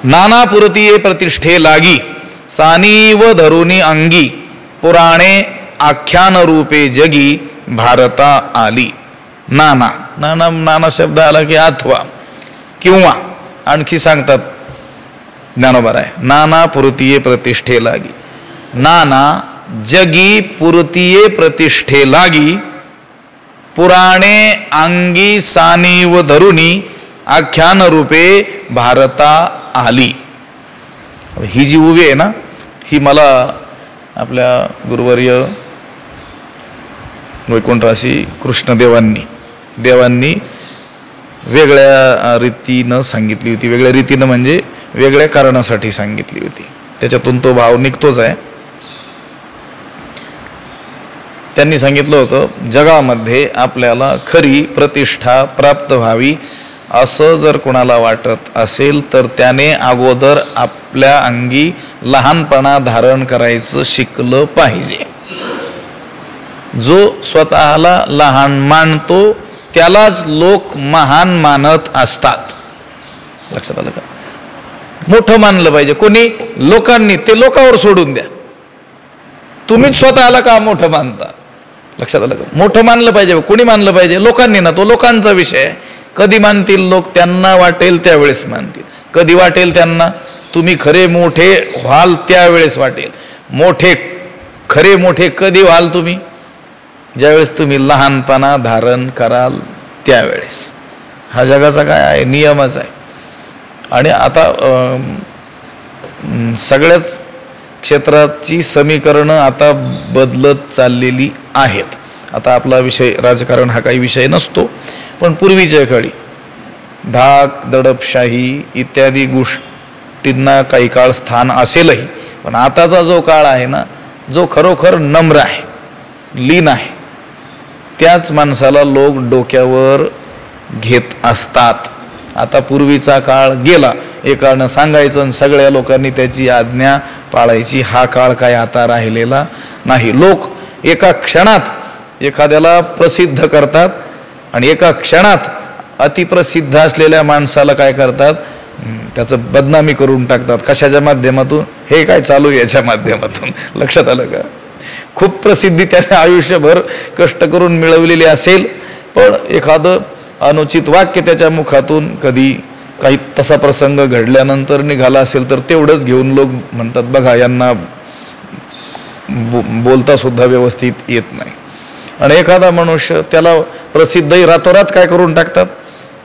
A: नाना पुरतीये प्रतिष्ठे लागी, सानीव धरुनी अंगी. पुराणे आख्यान रूपे जगी, भारता आली. नाना नाना नाना शब्द आला की अथवा किंवा आणखी सांगतात ज्ञानोबा आहे. नाना पुरतीये प्रतिष्ठे लागी, नाना जगी पुरतीये प्रतिष्ठे लागी. पुराणे अंगी सानीव धरुनी, आख्यान रूपे भारता आली. ही जी उभी आहे ना, ही मला आपल्या गुरुवर्य वैकुंठवासी कृष्णदेवांनी वेगळ्या रीतीनं सांगितली होती. वेगळ्या रीतीनं म्हणजे वेगळ्या कारणासाठी सांगितली होती. त्याच्यातून तो भाव निघतोच आहे. त्यांनी सांगितलं होतं, जगामध्ये आपल्याला खरी प्रतिष्ठा प्राप्त व्हावी असं जर कोणाला वाटत असेल तर त्याने अगोदर आपल्या अंगी लहानपणा धारण करायचं शिकलं पाहिजे. जो स्वतःला लहान मानतो त्यालाच लोक महान मानत असतात. लक्षात आलं का? मोठं मानलं पाहिजे कोणी? लोकांनी. ते लोकांवर सोडून द्या. तुम्हीच स्वतःला का मोठं मानता? लक्षात आलं का? मोठं मानलं पाहिजे. कोणी मानलं पाहिजे? लोकांनी ना. तो लोकांचा विषय आहे. कधी मानतील लोक? त्यांना वाटेल त्यावेळेस मानतील. कधी वाटेल त्यांना? तुम्ही खरे मोठे व्हाल त्यावेळेस वाटेल. खरे मोठे कधी व्हाल तुम्ही? ज्यावेळेस तुम्ही लहानपणा धारण कराल त्यावेळेस. हा जगाचा काय आहे? नियमच आहे. आणि आता सगळ्याच क्षेत्राची समीकरणं आता बदलत चाललेली आहेत. आता आपला विषय राजकारण हा काही विषय नसतो, पण पूर्वीच्या काळी धाक दडपशाही इत्यादी गोष्टींना काही काळ स्थान असेलही. पण आताचा जो काळ आहे ना, जो खरोखर नम्र आहे, लीन आहे, त्याच माणसाला लोक डोक्यावर घेत असतात. आता पूर्वीचा काळ गेला. एकानं सांगायचं आणि सगळ्या लोकांनी त्याची आज्ञा पाळायची. हा काळ काय आता राहिलेला नाही. लोक एका क्षणात एखाद्याला प्रसिद्ध करतात आणि एका क्षणात अतिप्रसिद्ध असलेल्या माणसाला काय करतात? त्याचं बदनामी करून टाकतात. कशाच्या माध्यमातून? हे काय चालू आहे याच्या माध्यमातून. लक्षात आलं का? खूप प्रसिद्धी त्याने आयुष्यभर कष्ट करून मिळवलेली असेल, पण एखादं अनुचित वाक्य त्याच्या मुखातून कधी काही तसा प्रसंग घडल्यानंतर निघाला असेल तर तेवढंच घेऊन लोक म्हणतात, बघा यांना बोलता सुद्धा व्यवस्थित येत नाही. आणि एखादा मनुष्य त्याला प्रसिद्धही रातोरात काय करून टाकतात?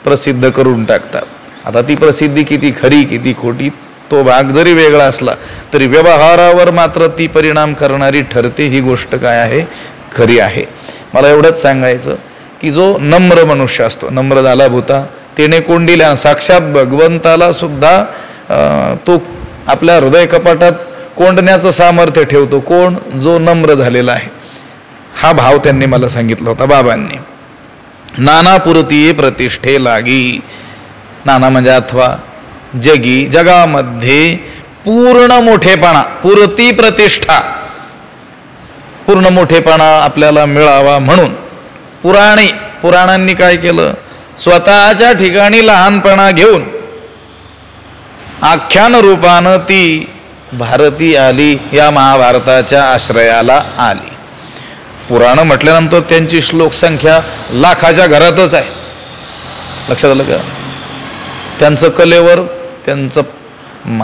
A: प्रसिद्ध करून टाकतात. आता ती प्रसिद्धी किती खरी किती खोटी तो भाग जरी वेगळा असला तरी व्यवहारावर मात्र ती परिणाम करणारी ठरते. ही गोष्ट काय आहे? खरी आहे. मला एवढंच सांगायचं की जो नम्र मनुष्य असतो, नम्र झाला भूता तेने कोंडिल्या, साक्षात भगवंताला सुद्धा तो आपल्या हृदय कपाटात कोंडण्याचं सामर्थ्य ठेवतो. कोण? जो नम्र झालेला आहे. हा भाव त्यांनी मला सांगितला होता बाबांनी. नाना पुरती प्रतिष्ठे लागी, नाना म्हणजे अथवा, जगी जगामध्ये पूर्ण मोठेपणा, पुरती प्रतिष्ठा, पूर्ण मोठेपणा आपल्याला मिळावा म्हणून पुराणांनी काय केलं? स्वतःच्या ठिकाणी लहानपणा घेऊन आख्यान रूपानं ती भारती आली, या महाभारताच्या आश्रयाला आली. पुराण म्हटल्यानंतर त्यांची श्लोकसंख्या लाखाच्या घरातच आहे. लक्षात आलं का? त्यांचं कलेवर त्यांचं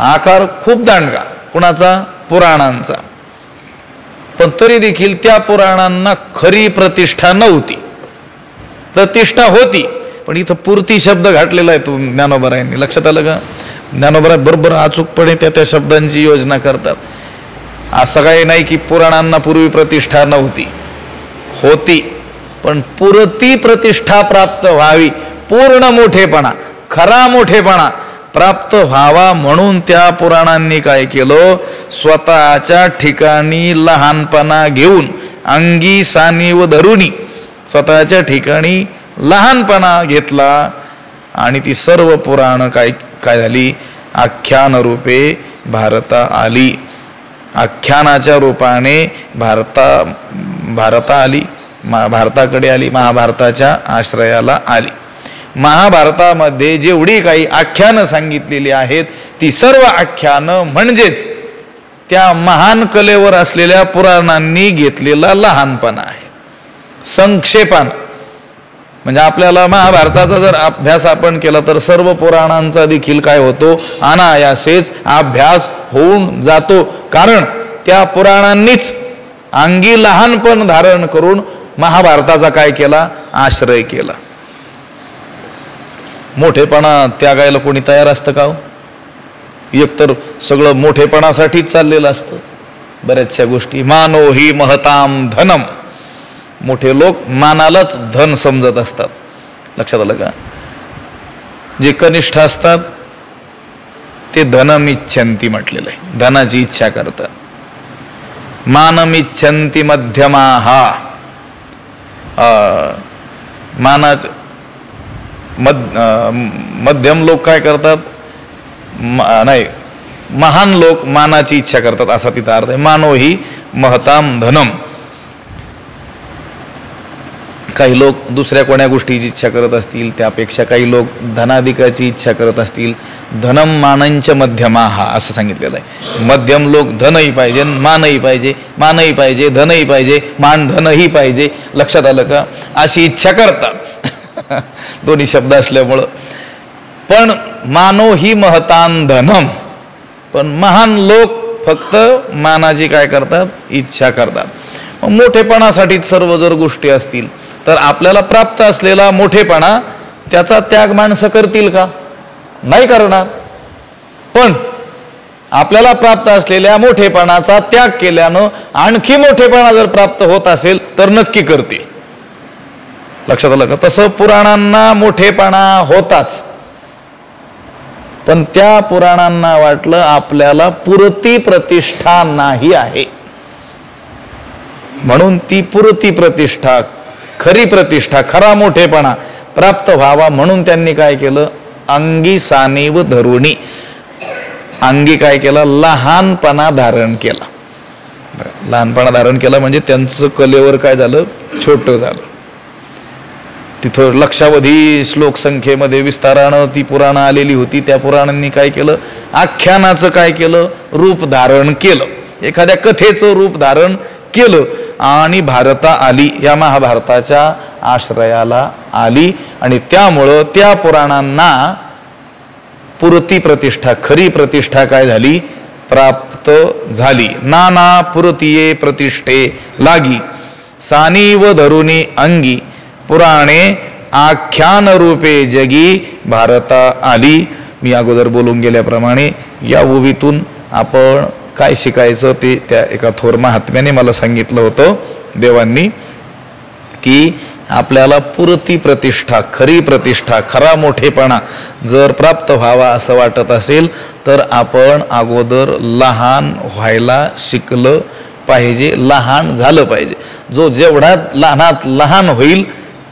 A: आकार खूप दांडगा. कुणाचा? पुराणांचा. पण तरी देखील त्या पुराणांना खरी प्रतिष्ठा नव्हती. प्रतिष्ठा होती, पण इथं पूर्ती शब्द घातलेला आहे तो ज्ञानोबरायांनी. लक्षात आलं का? ज्ञानोबराय बरोबर अचूकपणे त्या शब्दांची योजना करतात. असं काही नाही की पुराणांना पूर्वी प्रतिष्ठा नव्हती, होती, पण पुरती प्रतिष्ठा प्राप्त व्हावी, पूर्ण मोठेपणा, खरा मोठेपणा प्राप्त व्हावा म्हणून त्या पुराणांनी काय केलं? स्वतःच्या ठिकाणी लहानपणा घेऊन, अंगी सानीव धरुणी, स्वतःच्या ठिकाणी लहानपणा घेतला आणि ती सर्व पुराण काय झाली? आख्यान रूपे भारता आली. आख्यानाच्या रूपाने भारता आली, भारताकडे आली, महाभारताच्या आश्रयाला आली. महाभारतामध्ये जेवढी काही आख्यानं सांगितलेली आहेत ती सर्व आख्यानं म्हणजेच त्या महान कलेवर असलेल्या पुराणांनी घेतलेला लहानपणा आहे. संक्षेपानं म्हणजे आपल्याला महाभारताचा जर अभ्यास आपण केला तर सर्व पुराणांचा देखील काय होतो? अनायासेच अभ्यास होऊन जातो. कारण त्या पुराणांनीच अंगी लहानपण धारण करून महाभारताचा काय केला? आश्रय केला. मोठेपणा त्यागायला कोणी तयार असतं का? एकतर सगळं मोठेपणासाठीच चाललेलं असतं. बऱ्याचशा गोष्टी मानो ही महताम धनम, मोठे लोक मानालाच धन समजत असतात. लक्षात आलं का? जे कनिष्ठ असतात ते धनमिच्छन्ति म्हटलेलं आहे, धनाची इच्छा करतात. मानमिच्छन्ति मध्यमाहा, मानाच मध्यम लोक काय करतात? नाही, महान लोक मानाची इच्छा करतात असा तिचा अर्थ आहे. मानो ही महताम धनम. काही लोक दुसऱ्या कोण्या गोष्टीची इच्छा करत असतील, त्यापेक्षा काही लोक धनाधिकाची इच्छा करत असतील. धनम मानंच मध्यमाहा असं सांगितलेलं आहे. मध्यम लोक धनही पाहिजे, मानही पाहिजे, मानही पाहिजे, धनही पाहिजे, मान धनही पाहिजे. लक्षात आलं का? अशी इच्छा करतात दोन्ही शब्द असल्यामुळं. पण मानो ही महतान धनम, पण महान लोक फक्त मानाची काय करतात? इच्छा करतात. मोठेपणासाठीच सर्व जर गोष्टी असतील तर आपल्याला प्राप्त असलेला मोठेपणा त्याचा त्याग माणसं करतील का? नाही करणार. पण आपल्याला प्राप्त असलेल्या मोठेपणाचा त्याग केल्यानं आणखी मोठेपणा जर प्राप्त होत असेल तर नक्की करतील. लक्षात आलं का? तसं पुराणांना मोठेपणा होताच, पण त्या पुराणांना वाटलं आपल्याला पुरती प्रतिष्ठा नाही आहे, म्हणून ती पुरती प्रतिष्ठा, खरी प्रतिष्ठा, खरा मोठेपणा प्राप्त व्हावा म्हणून त्यांनी काय केलं? अंगी सानीव धरुणी, अंगी काय केलं? लहानपणा धारण केला. लहानपणा धारण केला म्हणजे त्यांचं कलेवर काय झालं? छोटं झालं. तिथं लक्षावधी श्लोक संख्येमध्ये विस्तारानं ती पुराणं आलेली होती. त्या पुराणांनी काय केलं? आख्यानाचं काय केलं? रूप धारण केलं, एखाद्या कथेचं रूप धारण केलं आणि भारता आली, या महाभारताच्या आश्रयाला आली. आणि त्यामुळं त्या पुराणांना पुरती प्रतिष्ठा, खरी प्रतिष्ठा काय झाली? प्राप्त झाली. नाना पुरतीये प्रतिष्ठे लागी, सानीव धरुनी अंगी, पुराणे आख्यान रूपे जगी भारता आली. मी अगोदर बोलून गेल्याप्रमाणे या ओवीतून आपण काय शिकायचं ते त्या एका थोर महात्म्याने मला सांगितलं होतं देवांनी, की आपल्याला पुरती प्रतिष्ठा, खरी प्रतिष्ठा, खरा मोठेपणा जर प्राप्त व्हावा असं वाटत असेल तर आपण अगोदर लहान व्हायला शिकलं पाहिजे, लहान झालं पाहिजे. जो जेवढा लहानात लहान होईल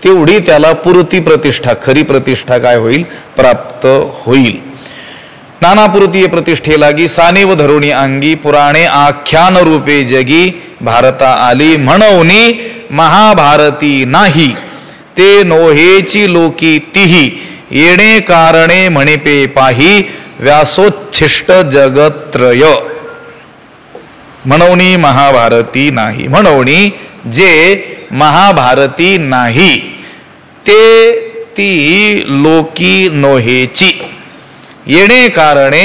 A: तेवढी त्याला पुरती प्रतिष्ठा, खरी प्रतिष्ठा काय होईल, प्राप्त होईल. नानापुरती प्रतिष्ठे लागी सानेव धरुणी अंगी पुराणे आख्यान रूपे जगी भारता आली म्हणूनी महाभारती नाही ते नोहेची लोकी तिही येणे कारणे म्हणिपे पाही व्यासोच्छिष्ट जगत्रय. म्हणूनी महाभारती नाही, म्हणूनी जे महाभारती नाही ते ती लोकी नोहेची येणे कारणे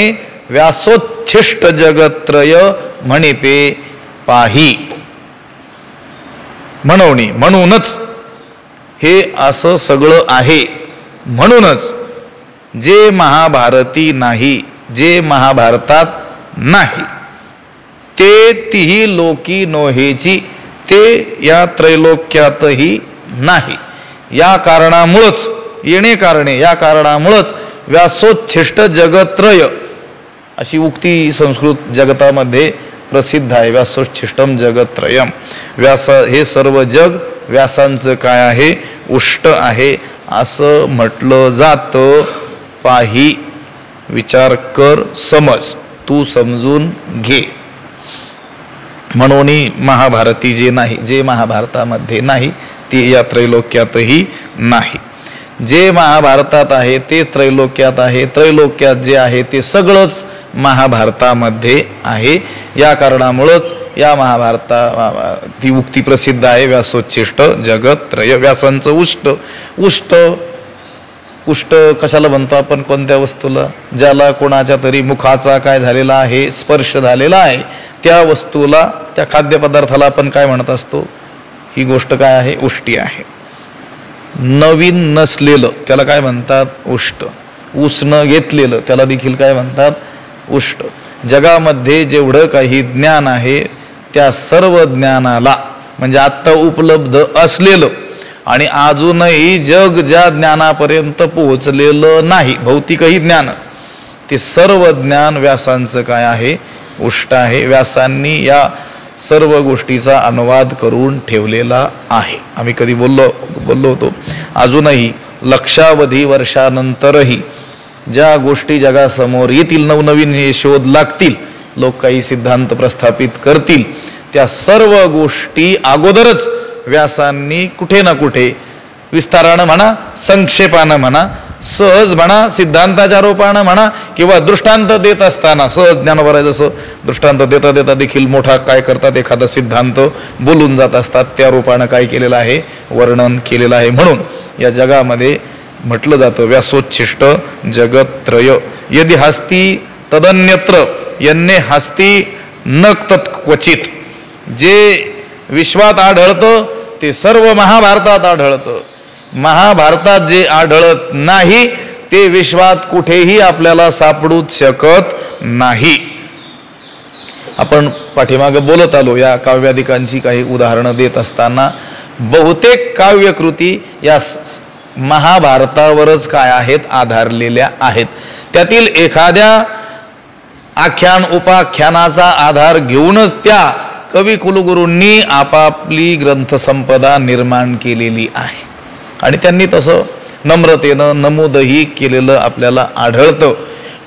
A: व्यासोच्छिष्ट जगत्रय म्हणिपे पाही. म्हणूनच हे असं सगळं आहे. म्हणूनच जे महाभारती नाही, जे महाभारतात नाही ते तिही लोकी नोहेची, ते या त्रैलोक्यातही नाही. या कारणामुळंच येणे कारणे, या कारणामुळंच व्यासोच्छिष्ट जगत्रय अशी उक्ती संस्कृत जगतामध्ये प्रसिद्ध आहे. व्यासोच्छिष्टम जगत्रयम. व्यास हे सर्व जग व्यासांचं काय आहे, उष्ट आहे असं म्हटलं जातं. पाही, विचार कर, समज, तू समजून घे. म्हणून महाभारती जे नाही, जे महाभारतामध्ये नाही ते या त्रैलोक्यातही नाही. जे महाभारतात आहे ते त्रैलोक्यात आहे, त्रैलोक्यात जे आहे ते सगळंच महाभारतामध्ये आहे. या कारणामुळंच या महाभारता ती उक्ती प्रसिद्ध आहे, व्यासोच्छिष्ट जगत्रय. व्यासांचं उष्ट, उष्ट उष्ट कशाला म्हणतो आपण, कोणत्या वस्तूला, ज्याला कोणाच्या तरी मुखाचा काय झालेला आहे, स्पर्श झालेला आहे, त्या वस्तूला, त्या खाद्यपदार्थाला आपण काय म्हणत असतो, ही गोष्ट काय आहे, उष्टी आहे. नवीन नसलेलं त्याला काय म्हणतात, उष्ट. उसनं घेतलेलं त्याला देखील काय म्हणतात, उष्ट. जगामध्ये जेवढं काही ज्ञान आहे त्या सर्व ज्ञानाला, म्हणजे आत्ता उपलब्ध असलेलं आणि अजूनही जग ज्या ज्ञानापर्यंत पोहोचलेलं नाही, भौतिकही ज्ञान, ते सर्व ज्ञान व्यासांचं काय आहे, उष्ट आहे. व्यासांनी या सर्व गोष्टीचा अनुवाद करून ठेवलेला आहे. आम्ही कधी बोललो होतो, अजूनही लक्षावधी वर्षानंतरही ज्या गोष्टी जगासमोर येतील, नवनवीन हे शोध लागतील, लोक काही सिद्धांत प्रस्थापित करतील, त्या सर्व गोष्टी अगोदरच व्यासांनी कुठे ना कुठे विस्तारानं म्हणा, संक्षेपानं म्हणा, सहज म्हणा, सिद्धांताच्या रूपानं म्हणा, किंवा दृष्टांत देत असताना सहज ज्ञानोबा जसं दृष्टांत देता देता देखील मोठा काय करतात, एखादा सिद्धांत बोलून जात असतात, त्या रूपानं काय केलेलं आहे, वर्णन केलेलं आहे. म्हणून या जगामध्ये म्हटलं जातं व्यासोच्छिष्ट जगत्रय. यदि हस्ती तदन्यत्र यन्ने हस्ती न तत्क्वचित. जे विश्वात आढळतं ते सर्व महाभारतात आढळतं. महाभारतात जे आढळत नाही ते विश्वात कुठेही आपल्याला सापडूच शकत नाही. आपण पाठीमागे बोलत आलो या काव्यादिकांची काही उदाहरणं देत असताना बहुतेक काव्यकृती या महाभारतावरच काय आहेत, आधारलेल्या आहेत. त्यातील एखाद्या आख्यान उपाख्यानाचा आधार घेऊनच त्या कवी कुलगुरूंनी आपापली ग्रंथसंपदा निर्माण केलेली आहे आणि त्यांनी तसं नम्रतेनं नमूदही केलेलं आपल्याला आढळतं.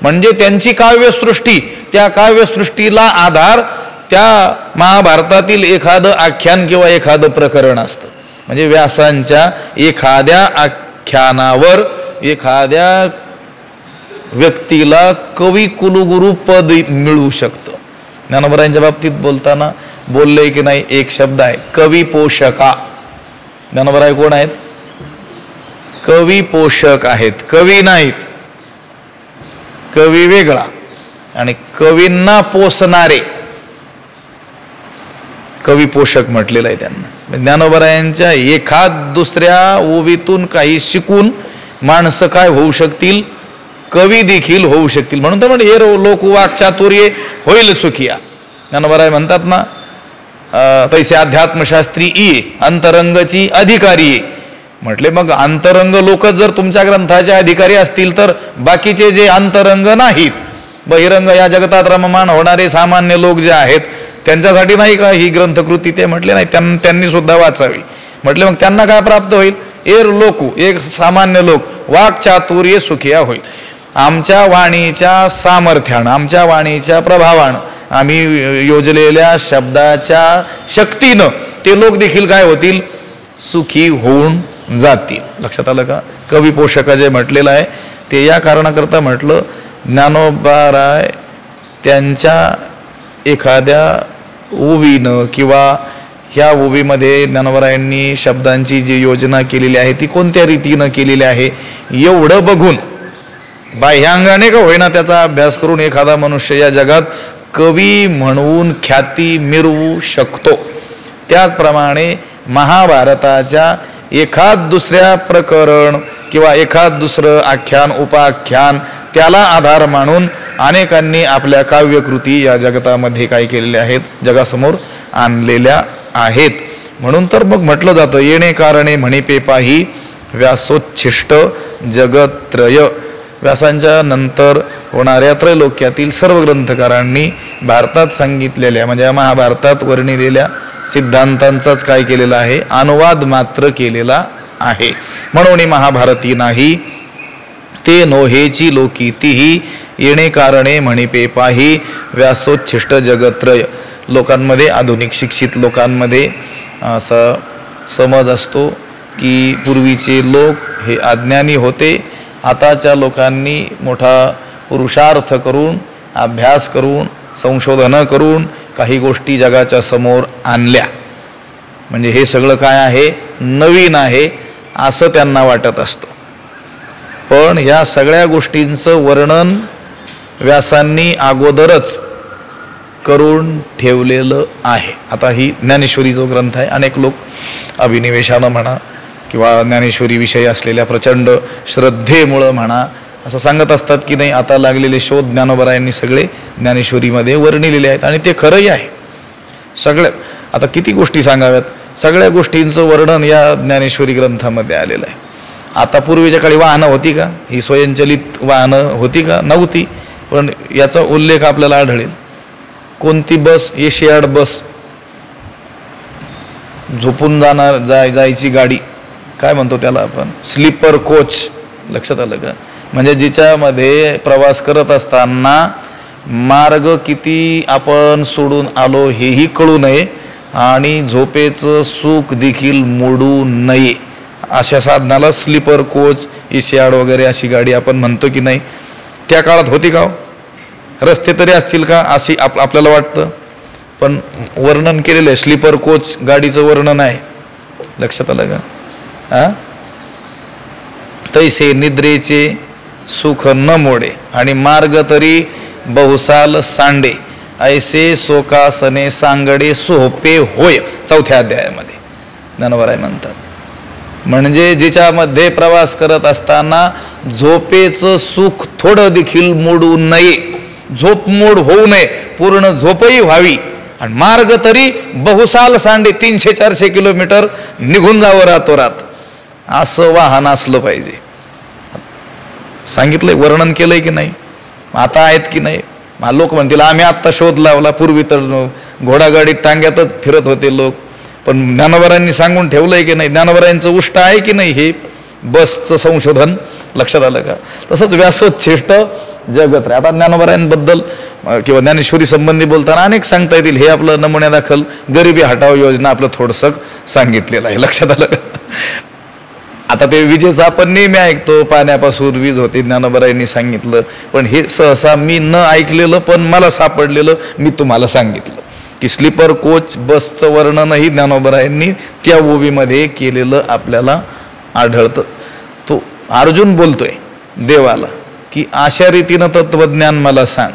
A: म्हणजे त्यांची काव्यसृष्टी, त्या काव्यसृष्टीला आधार त्या महाभारतातील एखादं आख्यान किंवा एखादं प्रकरण असतं. म्हणजे व्यासांच्या एखाद्या आख्यानावर एखाद्या व्यक्तीला कवी कुलगुरू पद मिळू शकतं. ज्ञानोबरायांच्या बाबतीत बोलताना बोलले की नाही, एक शब्द आहे कवी पोषका. ज्ञानोबराय कोण आहेत, कवी पोषक आहेत, कवी नाहीत. कवी वेगळा आणि कवींना पोसणारे कवी पोषक म्हटलेलं आहे त्यांना. ज्ञानोबरायांच्या एखाद दुसऱ्या ओवीतून काही शिकून माणसं काय होऊ शकतील, कवी देखील होऊ शकतील. म्हणून तर म्हणजे हे लोक वाक्चातुर्य होईल सुखिया. ज्ञानोबराय म्हणतात ना, तैसे अध्यात्मशास्त्री ये अंतरंगची अधिकारी ये. म्हटले मग अंतरंग लोकच जर तुमच्या ग्रंथाचे अधिकारी असतील तर बाकीचे जे अंतरंग नाहीत, बहिरंग या जगतात रममाण होणारे सामान्य लोक जे आहेत त्यांच्यासाठी नाही का ही ग्रंथकृती? ते म्हटले नाही, त्यांनी सुद्धा वाचावी. म्हटले मग त्यांना काय प्राप्त होईल? एर लोकू, एक सामान्य लोक, वाक् चातुर्य सुखिया होईल. आमच्या वाणीच्या सामर्थ्यानं, आमच्या वाणीच्या प्रभावानं, आम्ही योजलेल्या शब्दाच्या शक्तीनं ते लोक देखील काय होतील? सुखी होऊन जातील. लक्षात आलं का? कवी पोषक जे म्हटलेलं आहे ते या कारणाकरता म्हटलं, ज्ञानोबाराय त्यांच्या एखाद्या ओवीनं किंवा ह्या ओवीमध्ये ज्ञानोबारायांनी शब्दांची जी योजना केलेली आहे ती कोणत्या रीतीनं केलेली आहे एवढं बघून, बाह्यांगाने का होईना त्याचा अभ्यास करून एखादा मनुष्य या जगात कवी म्हणून ख्याती मिरवू शकतो. त्याचप्रमाणे महाभारताच्या एखाद दुसऱ्या प्रकरण किंवा एखाद दुसरं आख्यान उपाख्यान त्याला आधार मानून अनेकांनी आपल्या काव्यकृती या जगतामध्ये काय केलेल्या आहेत? जगासमोर आणलेल्या आहेत. म्हणून तर मग म्हटलं जातं, येणे कारणे म्हणिपे पाही व्यासोच्छिष्ट जगत्रय. व्यासांच्या नंतर होणाऱ्या त्रैलोक्यातील सर्व ग्रंथकारांनी भारतात सांगितलेल्या म्हणजे महाभारतात वर्णिलेल्या सिद्धांतांचाच काय केलेला आहे? अनुवाद मात्र केलेला आहे. म्हणून महाभारती नाही ते नोहेची लोकी तीही, येणे कारणे म्हणिपे पाही व्यासोच्छिष्ट जगत्रय. लोकांमध्ये, आधुनिक शिक्षित लोकांमध्ये असा समज असतो की पूर्वीचे लोक हे अज्ञानी होते, आताच्या लोकांनी मोठा पुरुषार्थ करून, अभ्यास करून, संशोधनं करून काही गोष्टी जगाच्या समोर आणल्या, म्हणजे हे सगळं काय आहे? नवीन आहे असं त्यांना वाटत असतं. पण या सगळ्या गोष्टींचं वर्णन व्यासांनी अगोदरच करून ठेवलेलं आहे. आता ही ज्ञानेश्वरी जो ग्रंथ आहे, अनेक लोक अभिनिवेशानं म्हणा किंवा ज्ञानेश्वरीविषयी असलेल्या प्रचंड श्रद्धेमुळं म्हणा असं सांगत असतात की नाही आता लागलेले शोध ज्ञानोबारायांनी सगळे ज्ञानेश्वरीमध्ये वर्णिलेले आहेत आणि ते खरंही आहे. सगळ्या, आता किती गोष्टी सांगाव्यात, सगळ्या गोष्टींचं वर्णन या ज्ञानेश्वरी ग्रंथामध्ये आलेलं आहे. आता पूर्वीच्या काळी वाहनं होती का? ही स्वयंचलित वाहनं होती का? नव्हती. पण याचा उल्लेख आपल्याला आढळेल. कोणती बस? एशियाड बस, झोपून जायची गाडी, काय म्हणतो त्याला आपण? Sleeper coach. लक्षात आलं का? म्हणजे जिच्यामध्ये प्रवास करत असताना मार्ग किती आपण सोडून आलो हेही कळू नये आणि झोपेचं सुख देखील मोडू नये, अशा साधनाला स्लीपर कोच, एशियाड वगैरे अशी गाडी आपण म्हणतो की नाही? त्या काळात होती का? रस्ते तरी असतील का अशी आपल्याला वाटतं. पण वर्णन केलेलं आहे, स्लीपर कोच गाडीचं वर्णन आहे. लक्षात आलं का? तैसे निद्रेचे सुख न मोडे आणि मार्ग तरी बहुसाल सांडे, ऐसे सोकासने सांगडे सोपे होय. 4थ्या अध्यायामध्ये ज्ञानोबाराय म्हणतात. म्हणजे जिच्यामध्ये प्रवास करत असताना झोपेचं सुख थोडं देखील मोडू नये, झोप मोड होऊ नये, पूर्ण झोपही व्हावी आणि मार्ग तरी बहुसाल सांडे, 300-400 किलोमीटर निघून जावं रातोरात, असं वाहन असलं पाहिजे. सांगितलंय, वर्णन केलंय की नाही? आता आहेत की नाही? लोक म्हणतील आम्ही आत्ता शोध लावला, पूर्वी तर घोडागाडीत टांग्यातच फिरत होते लोक. पण ज्ञानोबारायांनी सांगून ठेवलंय की नाही? ज्ञानोबारायांचं उष्ट आहे की नाही हे बसचं संशोधन? लक्षात आलं का? तसंच व्यासोच्छिष्ट जगत्रय. आता ज्ञानोबारायांबद्दल किंवा ज्ञानेश्वरी संबंधी बोलताना अनेक सांगता येतील. हे आपलं नमुन्यादाखल गरिबी हटाव योजना आपलं थोडंसं सांगितलेलं आहे. लक्षात आलं का? आता ते विजेचं आपण नेहमी ऐकतो, पाण्यापासून वीज होते, ज्ञानोबारायांनी सांगितलं. पण हे सहसा मी न ऐकलेलं पण मला सापडलेलं मी तुम्हाला सांगितलं की स्लीपर कोच बसचं वर्णनही ज्ञानोबारायांनी त्या ओवीमध्ये केलेलं आपल्याला आढळतं. तो अर्जुन बोलतोय देवाला की अशा रीतीनं तत्वज्ञान मला सांग,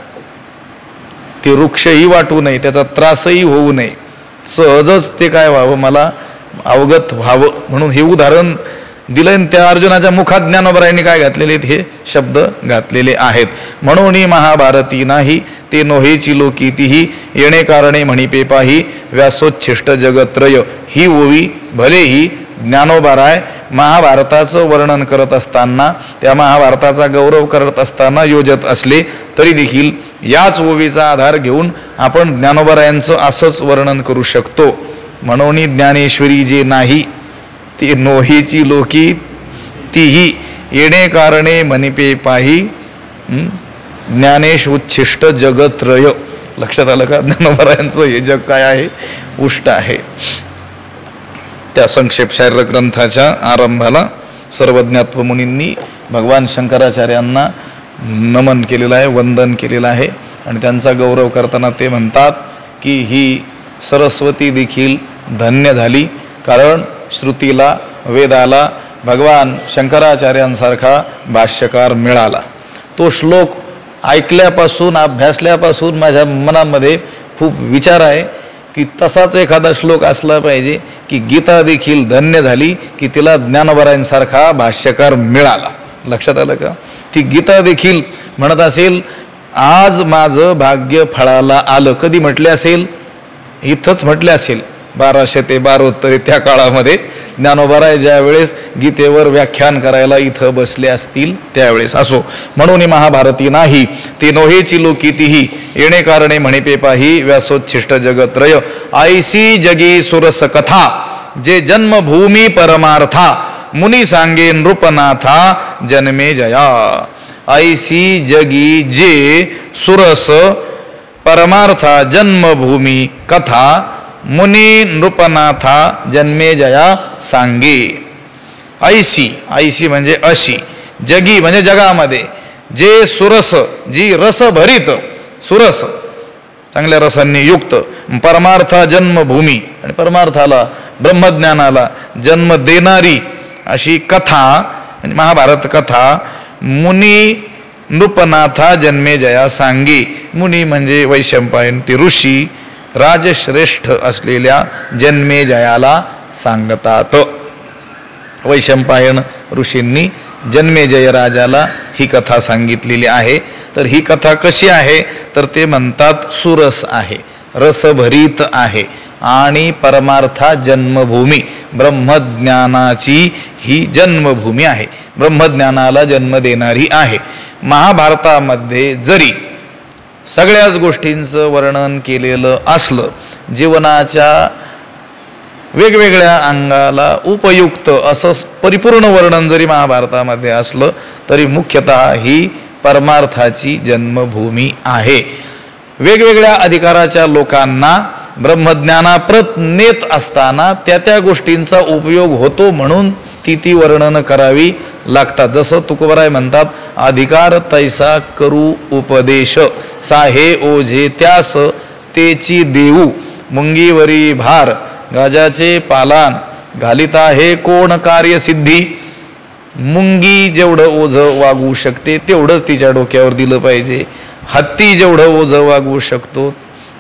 A: ते वृक्षही वाटू नये, त्याचा त्रासही होऊ नये, सहजच ते काय व्हावं, मला अवगत व्हावं. म्हणून हे उदाहरण दिलं. त्या अर्जुनाच्या मुखात ज्ञानोबारायांनी काय घातलेले आहेत? हे शब्द घातलेले आहेत. म्हणून महाभारती नाही ते नोहेची लोकी तीही, येणे कारणे म्हणिपे पाही व्यासोच्छिष्ट जगत्रय. ही ओवी भलेही ज्ञानोबाराय महाभारताचं वर्णन करत असताना, त्या महाभारताचा गौरव करत असताना योजत असले तरी देखील याच ओवीचा आधार घेऊन आपण ज्ञानोबरायांचं असंच वर्णन करू शकतो. म्हणून ज्ञानेश्वरी जे नाही ते नोहीची लोकी तीही येणे कारणे मनिपे पाही ज्ञानेश उच्छिष्ट जगत्रय. लक्षात आलं का? ज्ञानोबरायांचं हे जग काय आहे? उष्ट आहे. त्या संक्षेप शास्त्र ग्रंथाच्या आरंभाला सर्वज्ञत्व मुनींनी भगवान शंकराचार्यांना नमन केलेलं आहे, वंदन केलेलं आहे. आणि त्यांचा गौरव करताना ते म्हणतात की ही सरस्वती देखील धन्य झाली, कारण श्रुतीला, वेदाला भगवान शंकराचार्यांसारखा भाष्यकार मिळाला. तो श्लोक ऐकल्यापासून, अभ्यासल्यापासून माझ्या मनामध्ये खूप विचार आहे की तसाच एखादा श्लोक असला पाहिजे की गीता देखील धन्य झाली की तिला ज्ञानोबरायांसारखा भाष्यकार मिळाला. लक्षात आलं का? ती गीता देखील म्हणत असेल, आज माझं भाग्य फळाला आलं. कधी म्हटले असेल? इथंच म्हटले असेल 1212 त्या काळामध्ये ज्ञानोबराय ज्या वेळेस गीतेवर व्याख्यान करायला इथं बसले असतील त्यावेळेस. असो, म्हणून महाभारती नाही ती नोहेची लोकी तीही येणे कारणे म्हणे पाही व्यासोच्छिष्ट जगत्रय. ऐसी जगी सुरस कथा जे जन्मभूमी परमार्था मुनी सांगे नृपनाथा जन्मे जया. ऐसी जगी जे सुरस परमार्था जन्मभूमी कथा मुनी नृपनाथा जन्मे जया सांगे. ऐसी, ऐसी म्हणजे अशी, जगी म्हणजे जगामध्ये, जे सुरस, जी रसभरित, सुरस चांगल्या रसांनी युक्त, परमार्था जन्मभूमी, आणि परमार्थाला ब्रह्मज्ञानाला जन्म देणारी अशी कथा म्हणजे महाभारत कथा मुनी नृपनाथा जन्मे जया सांगे. मुनी म्हणजे वैशंपायन, ते ऋषी राजश्रेष्ठ असलेल्या जन्मे जयाला सांगतात. वैशंपायन ऋषींनी जन्मेजय राजाला ही कथा सांगितलेली आहे. तर ही कथा कशी आहे? तर ते म्हणतात सुरस आहे, रसभरीत आहे आणि परमार्था जन्मभूमी, ब्रह्मज्ञानाची ही जन्मभूमी आहे, ब्रह्मज्ञानाला जन्म देणारी आहे. महाभारतामध्ये जरी सगळ्याच गोष्टींचं वर्णन केलेलं असलं, जीवनाच्या वेगवेगळ्या अंगाला उपयुक्त असं परिपूर्ण वर्णन जरी महाभारतामध्ये असलं तरी मुख्यतः ही परमार्थाची जन्मभूमी आहे. वेगवेगळ्या अधिकाराच्या लोकांना ब्रह्मज्ञानाप्रत नेत असताना त्या त्या गोष्टींचा उपयोग होतो, म्हणून ती वर्णन करावी लागतात. जसं तुकोबराय म्हणतात, अधिकार तैसा करू उपदेश साहे ओझे त्यास तेची देऊ मुंगीवरी भार गाजाचे पालान घालिता हे कोण कार्यसिद्धी. मुंगी जेवढं ओझं वागवू शकते तेवढंच तिच्या डोक्यावर दिलं पाहिजे. हत्ती जेवढं ओझं वागवू शकतो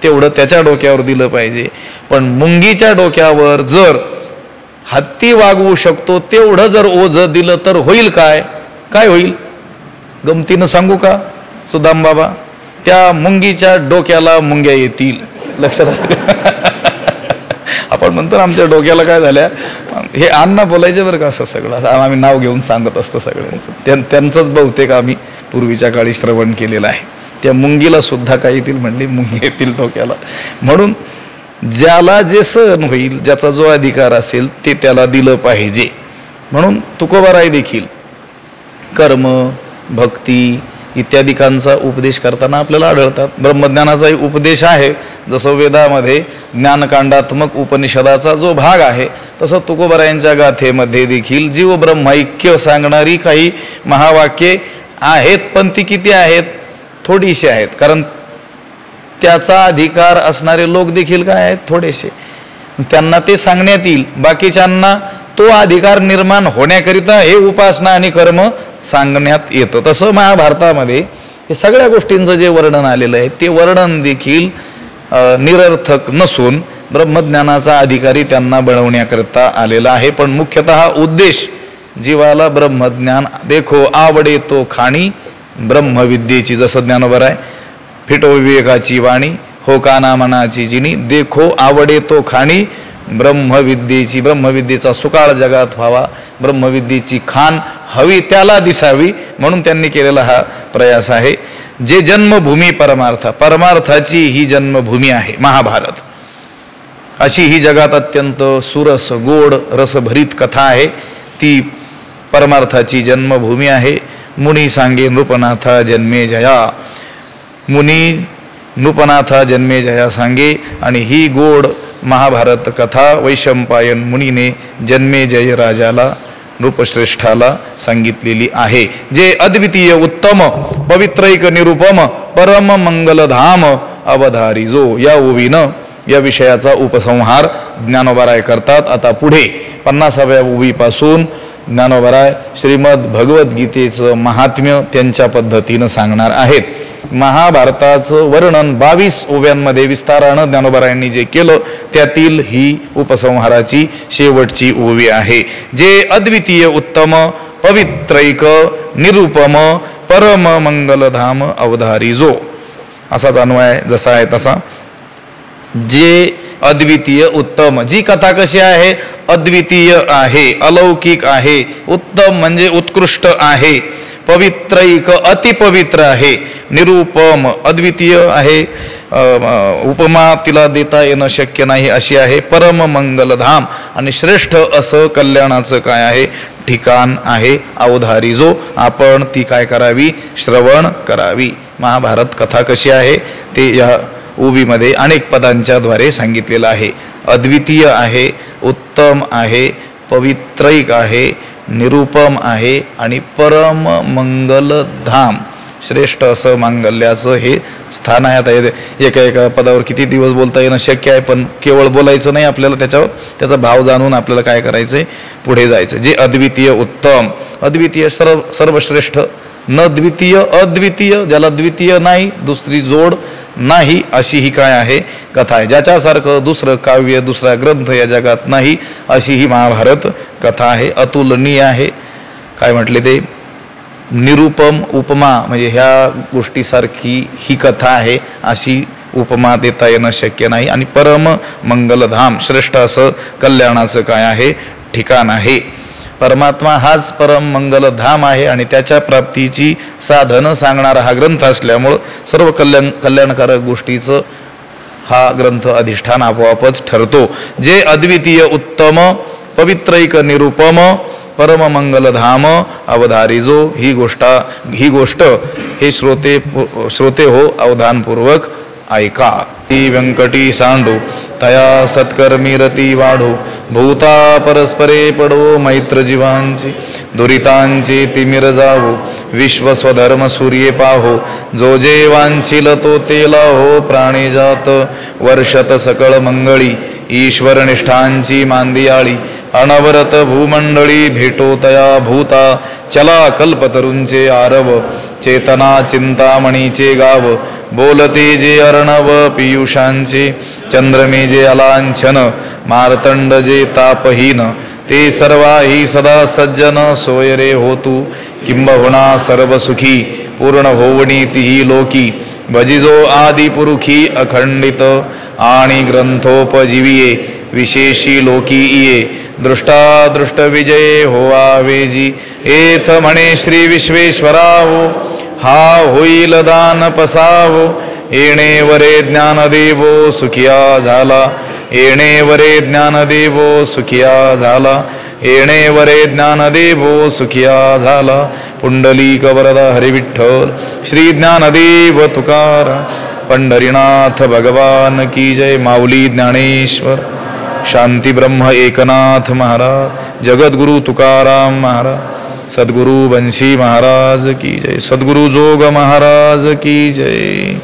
A: तेवढं त्याच्या डोक्यावर दिलं पाहिजे. पण मुंगीच्या डोक्यावर जर हत्ती वागवू शकतो तेवढं जर ओझं दिलं तर होईल काय? काय होईल? गमतीनं सांगू का सुदाम बाबा? त्या मुंगीच्या डोक्याला मुंग्या येतील. लक्षात आपण म्हणतो आमच्या डोक्याला काय झाल्या, हे अण्णा बोलायचे बरं का, असं सगळं आम्ही नाव घेऊन सांगत असतो सगळ्यांचं. त्यांचंच बहुतेक आम्ही पूर्वीच्या काळी श्रवण केलेलं आहे. त्या मुंगीला सुद्धा काय येतील म्हणली, मुंगी येतील डोक्याला. म्हणून ज्याला जे सहन होईल, ज्याचा जो अधिकार असेल ते त्याला दिलं पाहिजे. म्हणून तुकोबाराय देखील कर्म, भक्ती इत्यादिकांचा उपदेश करताना आपल्याला आढळतात. ब्रह्मज्ञानाचाही उपदेश आहे, जसं वेदामध्ये ज्ञानकांडात्मक उपनिषदाचा जो भाग आहे तसं तुकोबारायांच्या गाथेमध्ये देखील जीव ब्रह्मैक्य सांगणारी काही महावाक्ये आहेत. पण ती किती आहेत? थोडीशी आहेत. कारण त्याचा अधिकार असणारे लोक देखील काय आहेत? थोडेसे. त्यांना ते सांगण्यात येईल. बाकीच्यांना तो अधिकार निर्माण होण्याकरिता हे उपासना आणि कर्म सांगण्यात येतं. तसं महाभारतामध्ये हे सगळ्या गोष्टींचं जे वर्णन आलेलं आहे ते वर्णन देखील निरर्थक नसून ब्रह्मज्ञानाचा अधिकारी त्यांना बनवण्याकरिता आलेला आहे. पण मुख्यतः उद्देश जीवाला ब्रह्मज्ञान देखो आवडे तो खाणी ब्रह्मविद्येची, जसं ज्ञानोबराय फिटो विवेकाची वाणी हो काना मनाची जिनी देखो आवडे तो खाणी ब्रह्मविद्येचा सुकाळ जगात व्हावा, ब्रह्मविद्येची खाण हवी त्याला दिसावी म्हणून त्यांनी केलेला हा प्रयास आहे. जे जन्मभूमी परमार्थाची ही जन्मभूमी आहे महाभारत. अशी ही जगात अत्यंत सुरस गोड रसभरीत कथा आहे. ती परमार्थाची जन्मभूमी आहे. मुनी सांगे नृपनाथा जन्मे जया, मुनी नृपनाथा जन्मे जया सांगे. आणि ही गोड महाभारत कथा वैशंपायन मुनीने जन्मे जय राजाला नृपश्रेष्ठाला सांगितलेली आहे. जे अद्वितीय उत्तम पवित्रैक निरुपम परम मंगलधाम अवधारी जो, या ओवीनं या विषयाचा उपसंहार ज्ञानोबाराय करतात. आता पुढे 50व्या ओवीपासून ज्ञानोबाराय श्रीमद भगवद्गीतेचं महात्म्य त्यांच्या पद्धतीनं सांगणार आहेत. महाभारताचं वर्णन 22 ओव्यांमध्ये विस्तारानं ज्ञानोबारायांनी जे केलं त्यातील ही उपसंहाराची शेवटची ओवी आहे. जे अद्वितीय उत्तम पवित्रैक निरुपम परम मंगलधाम अवधारी जो, असाच अन्वय जसा आहे तसा. जे अद्वितीय उत्तम, जी कथा कशी आहे? अद्वितीय आहे, अलौकिक आहे. उत्तम म्हणजे उत्कृष्ट आहे. पवित्रैक अतिपवित्र आहे. निरुपम अद्वितीय आहे, उपमा तिला देता येणं शक्य नाही अशी आहे. परम मंगलधाम आणि श्रेष्ठ असं कल्याणाचं काय आहे? ठिकाण आहे. अवधारी जो, आपण ती काय करावी? श्रवण करावी. महाभारत कथा कशी आहे ते या ओवीमध्ये अनेक पदांच्या द्वारे सांगितलेलं आहे. अद्वितीय आहे, उत्तम आहे, पवित्रैक आहे, निरुपम आहे आणि परम मंगलधाम, श्रेष्ठ असं मांगल्याचं हे स्थान आहे. आता एका एका पदावर किती दिवस बोलता येणं शक्य आहे, पण केवळ बोलायचं नाही, आपल्याला त्याच्यावर त्याचा भाव जाणून आपल्याला काय करायचं, पुढे जायचं. जे अद्वितीय उत्तम, अद्वितीय सर्वश्रेष्ठ, न द्वितीय अद्वितीय, ज्याला द्वितीय नाही, दुसरी जोड नाही, अशी ही काय आहे? कथा आहे. ज्याच्यासारखं दुसरं काव्य दुसरा ग्रंथ या जगात नाही अशी ही महाभारत कथा आहे. अतुलनीय आहे. काय म्हटले ते? निरुपम, उपमा म्हणजे ह्या गोष्टीसारखी ही कथा आहे अशी उपमा देता येणं शक्य नाही. आणि परम मंगलधाम, श्रेष्ठ असं कल्याणाचं काय आहे? ठिकाण आहे. परमात्मा हाच परम मंगलधाम आहे आणि त्याच्या प्राप्तीची साधनं सांगणारा हा ग्रंथ असल्यामुळं सर्व कल्याणकारक गोष्टीचं हा ग्रंथ अधिष्ठान आपोआपच ठरतो. जे अद्वितीय उत्तम पवित्रैक निरुपम परम मंगलधाम अवधारी जो, ही गोष्ट हे श्रोते हो अवधानपूर्वक ऐका. ती व्यंकटी सांडो तया सत्कर्मी रती वाढो, भूता परस्परे पडो मैत्र जीवांचे, दुरितांचे तिमिर जावो, विश्व स्वधर्म सूर्ये पाहो, जो जे वांछिल तो ते लाहो, प्राणी जात वर्षत सकळ मंगळी, ईश्वर निष्ठांची मांदियाळी, अनवरत भूमंडळी भेटो तया भूता, चला कल्पतरूंचे आरव, चेतना चिंतामणीचे गाव, बोलते जे अर्णव पियुषांचे, चंद्रमे जे अलांछन, मार्तंड जे तापहीन, ते सर्वाही सदा सज्जन, सोय रे होतू किंबहुना सर्व सुखी, पूर्ण होवणी तिही लोकी, भजिजो आदि पुरुखी अखंडित, आणि ग्रंथोपजीविये विशेषी लोकी इये, दृष्टादृष्ट विजय होवा वेजी, एथ म्हणे श्री विश्वेश्वरावो, हा होईल दान पसावो, येणे वरे ज्ञान देवो सुखिया झाला, येणे वरे ज्ञान देवो सुखिया झाला, येणे वरे ज्ञान देवो सुखिया झाला. पुंडलिक वरदा हरिविठ्ठल, श्री ज्ञानदेव तुकाराम, पंढरीनाथ भगवान की जय. माऊली ज्ञानेश्वर, शांती ब्रह्म एकनाथ महाराज, जगद्गुरु तुकाराम महाराज, सद्गुरु बंशी महाराज की जय. सद्गुरु जोग महाराज की जय.